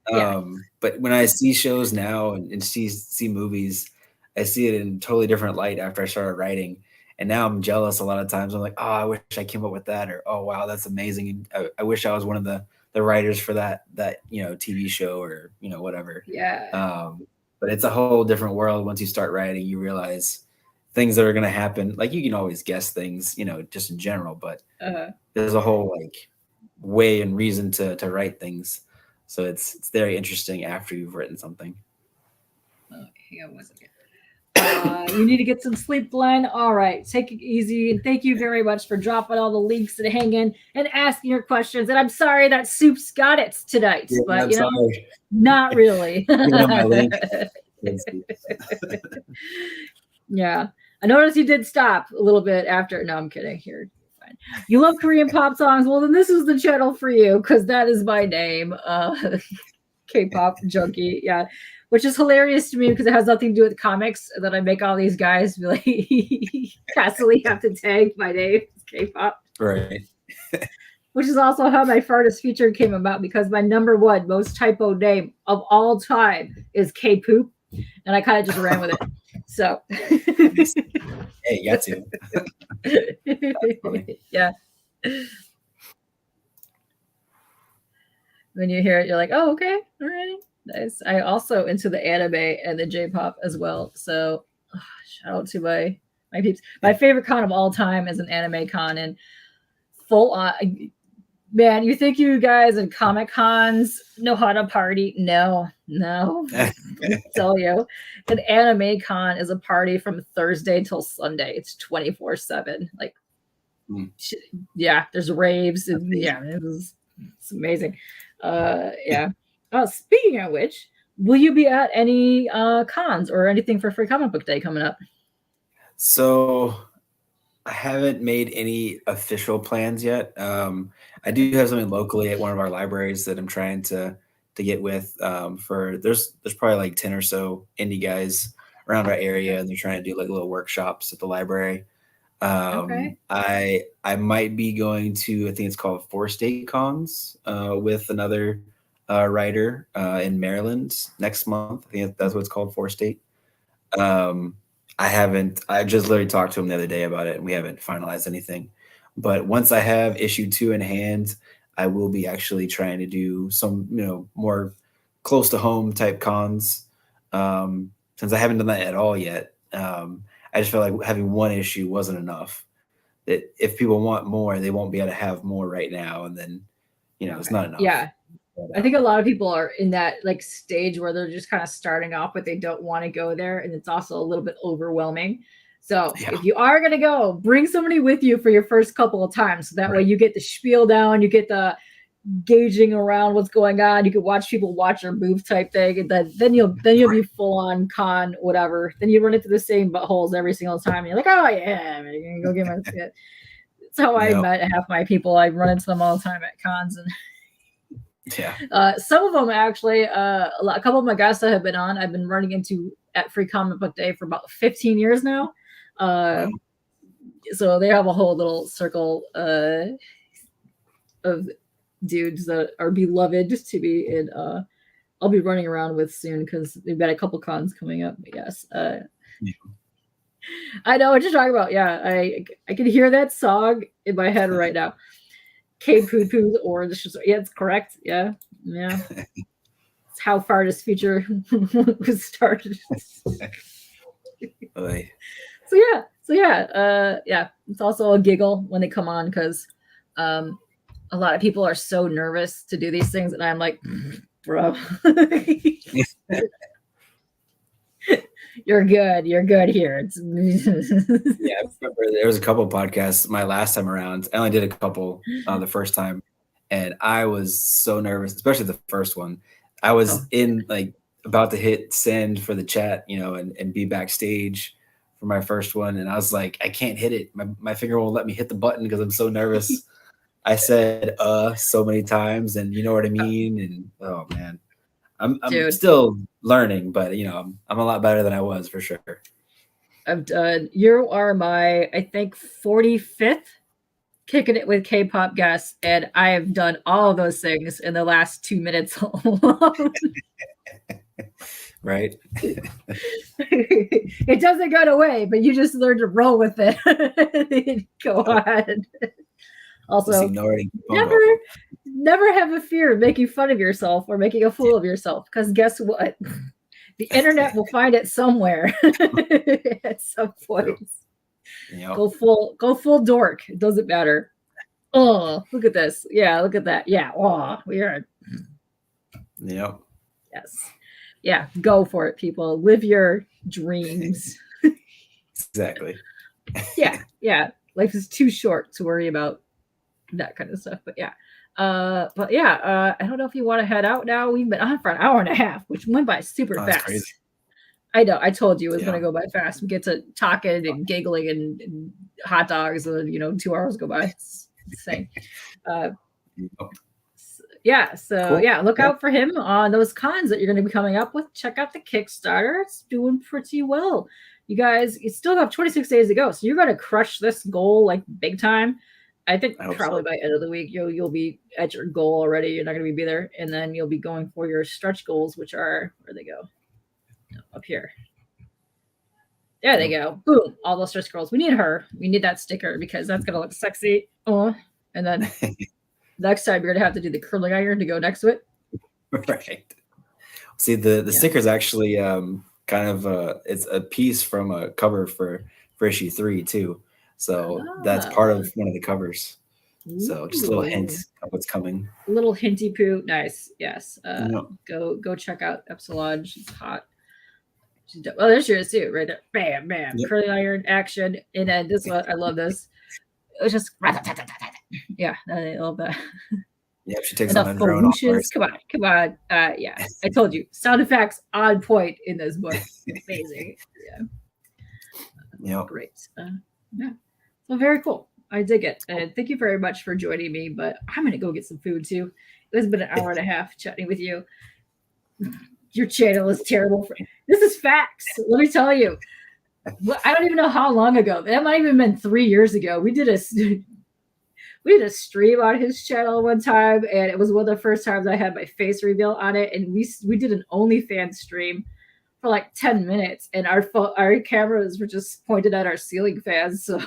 But when I see shows now and see movies, I see it in a totally different light after I started writing. And now I'm jealous a lot of times. I'm like, oh, I wish I came up with that, or oh wow, that's amazing. I wish I was one of the writers for that TV show, or whatever.
Yeah.
But it's a whole different world once you start writing. You realize things that are going to happen. Like, you can always guess things, just in general, but there's a whole way and reason to write things. So it's very interesting after you've written something.
Hang on one second. You need to get some sleep, Glenn. All right, take it easy. And thank you very much for dropping all the links and hanging and asking your questions. And I'm sorry that Soup's got it tonight, but not really. Yeah, I noticed you did stop a little bit after. No, I'm kidding. Here, fine. You love Korean pop songs. Well, then this is the channel for you, because that is my name, K-pop junkie. Yeah. Which is hilarious to me because it has nothing to do with comics. And then I make all these guys be like, constantly have to tag my name, K-pop.
Right.
Which is also how my fartest feature came about, because my #1 most typo name of all time is K-poop. And I kind of just ran with it. So.
Hey, you got to.
Yeah. When you hear it, you're like, oh, okay. All right. Nice. I also into the anime and the J-pop as well. So shout out to my peeps. My favorite con of all time is an anime con, and full on. Man, you think you guys in comic cons know how to party? No. I tell you, an anime con is a party from Thursday till Sunday. It's 24/7. Yeah, there's raves. And, yeah, it's amazing. Yeah. Speaking of which, will you be at any cons or anything for Free Comic Book Day coming up?
So I haven't made any official plans yet. I do have something locally at one of our libraries that I'm trying to get with. There's probably 10 or so indie guys around our area, and they're trying to do little workshops at the library.
Okay.
I might be going to, I think it's called 4-State Cons with another writer in Maryland next month. I think that's what it's called, 4-State. I just literally talked to him the other day about it, and we haven't finalized anything. But once I have issue 2 in hand, I will be actually trying to do some, more close to home type cons. Since I haven't done that at all yet, I just felt like having one issue wasn't enough. That if people want more, they won't be able to have more right now, and then, it's not enough.
Yeah. I think a lot of people are in that stage where they're just kind of starting off, but they don't want to go there. And it's also a little bit overwhelming. So if you are going to go, bring somebody with you for your first couple of times. So that way you get the spiel down, you get the gauging around what's going on. You can watch people watch your move type thing. And then you'll be full on con, whatever. Then you run into the same buttholes every single time. And you're like, oh yeah, I'm going to go get my shit. That's how I met half my people. I run into them all the time at cons. And some of them actually, a couple of my guests that have been on, I've been running into at Free Comic Book Day for about 15 years now. Uh,
Wow.
so they have a whole little circle of dudes that are beloved to be in. I'll be running around with soon because they've got a couple cons coming up. But yes,
Yeah.
I know what you're talking about. Yeah, I can hear that song in my head right now. K Poo Poo's Orange. Yeah, it's correct. Yeah. It's how far this feature was started.
Oy.
Yeah. It's also a giggle when they come on because a lot of people are so nervous to do these things, and I'm like, bro, you're good. You're good here. It's
Yeah, I remember there was a couple podcasts my last time around. I only did a couple the first time, and I was so nervous, especially the first one. I was in like about to hit send for the chat, and be backstage for my first one, and I was like, I can't hit it. My finger won't let me hit the button because I'm so nervous. I said so many times, and you know what I mean. And oh man, I'm
Dude,
still learning, but I'm a lot better than I was for sure.
I've done. You are my, I think, 45th Kicking It with K-pop guest, and I have done all of those things in the last 2 minutes alone.
Right.
It doesn't go away, but you just learn to roll with it. Go on. Also, never have a fear of making fun of yourself or making a fool of yourself, because guess what? The internet will find it somewhere at some point. Yep. Go full dork. It doesn't matter. Oh, look at this. Yeah, look at that. Yeah. Oh, we are.
Yep.
Yes. Yeah. Go for it, people. Live your dreams.
Exactly.
Yeah. Life is too short to worry about that kind of stuff. But yeah. I don't know if you want to head out now. We've been on for an hour and a half, which went by super fast. Crazy. I know. I told you it was going to go by fast. We get to talking and giggling and hot dogs, and 2 hours go by. It's insane. Look out for him on those cons that you're going to be coming up with. Check out the Kickstarter. It's doing pretty well. You guys, you still have 26 days to go, so you're going to crush this goal like big time. I think probably by end of the week you'll be at your goal already. You're not going to be there, and then you'll be going for your stretch goals, which are where they go. Up here. There they go. Boom. All those stretch goals. We need her. We need that sticker because that's going to look sexy. And then next time you're going to have to do the curling iron to go next to it.
Right. See, the sticker is actually kind of it's a piece from a cover for issue 3 too. So that's part of one of the covers. So just a little hint of what's coming.
A little hinty poo. Nice. Yes. Go check out Epsilon. She's hot. Well, there she is too, right there. Bam, bam. Yep. Curling iron action. And then this one, I love this. It was just yeah, I love that.
Yeah, she takes on a drone.
Come on. Yeah, I told you, sound effects on point in this book. Amazing.
Yeah.
Great. So very cool. I dig it. And thank you very much for joining me. But I'm gonna go get some food too. It's been an hour and a half chatting with you. Your channel is terrible. This is facts. Let me tell you. I don't even know how long ago. That might have even been 3 years ago. We did a stream on his channel one time, and it was one of the first times I had my face reveal on it. And we did an OnlyFans stream for like 10 minutes, and our cameras were just pointed at our ceiling fans. So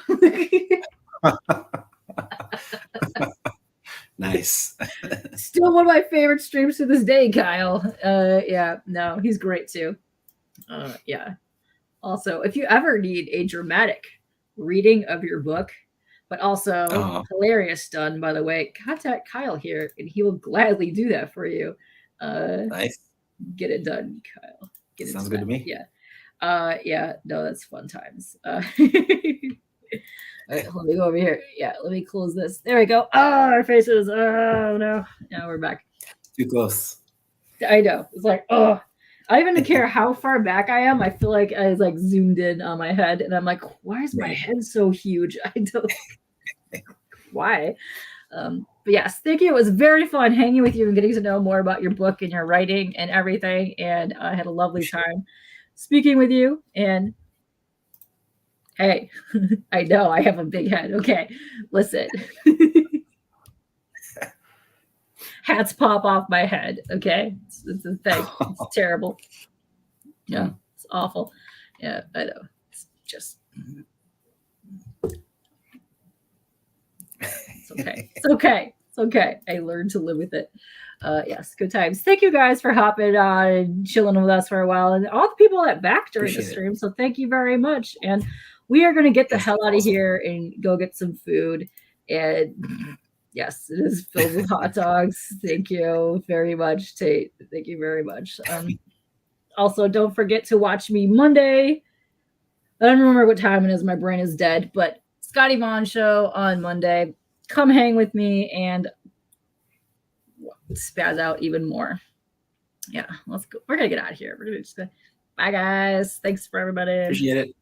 nice.
Still one of my favorite streams to this day, Kyle. He's great too. Also, if you ever need a dramatic reading of your book, but also hilarious done, by the way, contact Kyle here and he will gladly do that for you.
Nice.
Get it done, Kyle.
Sounds good to me.
Yeah. No, that's fun times. All right, let me go over here. Yeah, let me close this. There we go. Oh, our faces. Oh, no. Now we're back.
Too close.
I know. It's like, oh. I don't even care how far back I am. I feel like I was like zoomed in on my head, and I'm like, why is my head so huge? I don't. Why? But yes, thank you. It was very fun hanging with you and getting to know more about your book and your writing and everything. And I had a lovely time speaking with you. And Hey, I know I have a big head. Okay, listen. Hats pop off my head. Okay, it's a thing. It's terrible. Yeah, it's awful. Yeah, I know. It's just. It's okay. It's okay. It's okay. I learned to live with it. Yes, good times. Thank you guys for hopping on and chilling with us for a while, and all the people that back during the stream. So thank you very much. And we are going to get the hell out of here and go get some food. And yes, it is filled with hot dogs. Thank you very much, Tate. Thank you very much. Also, don't forget to watch me Monday. I don't remember what time it is. My brain is dead, but Scotty Vaughn show on Monday. Come hang with me and spaz out even more. Yeah, let's go. We're gonna get out of here. We're gonna just go. Bye, guys. Thanks for everybody.
Appreciate it.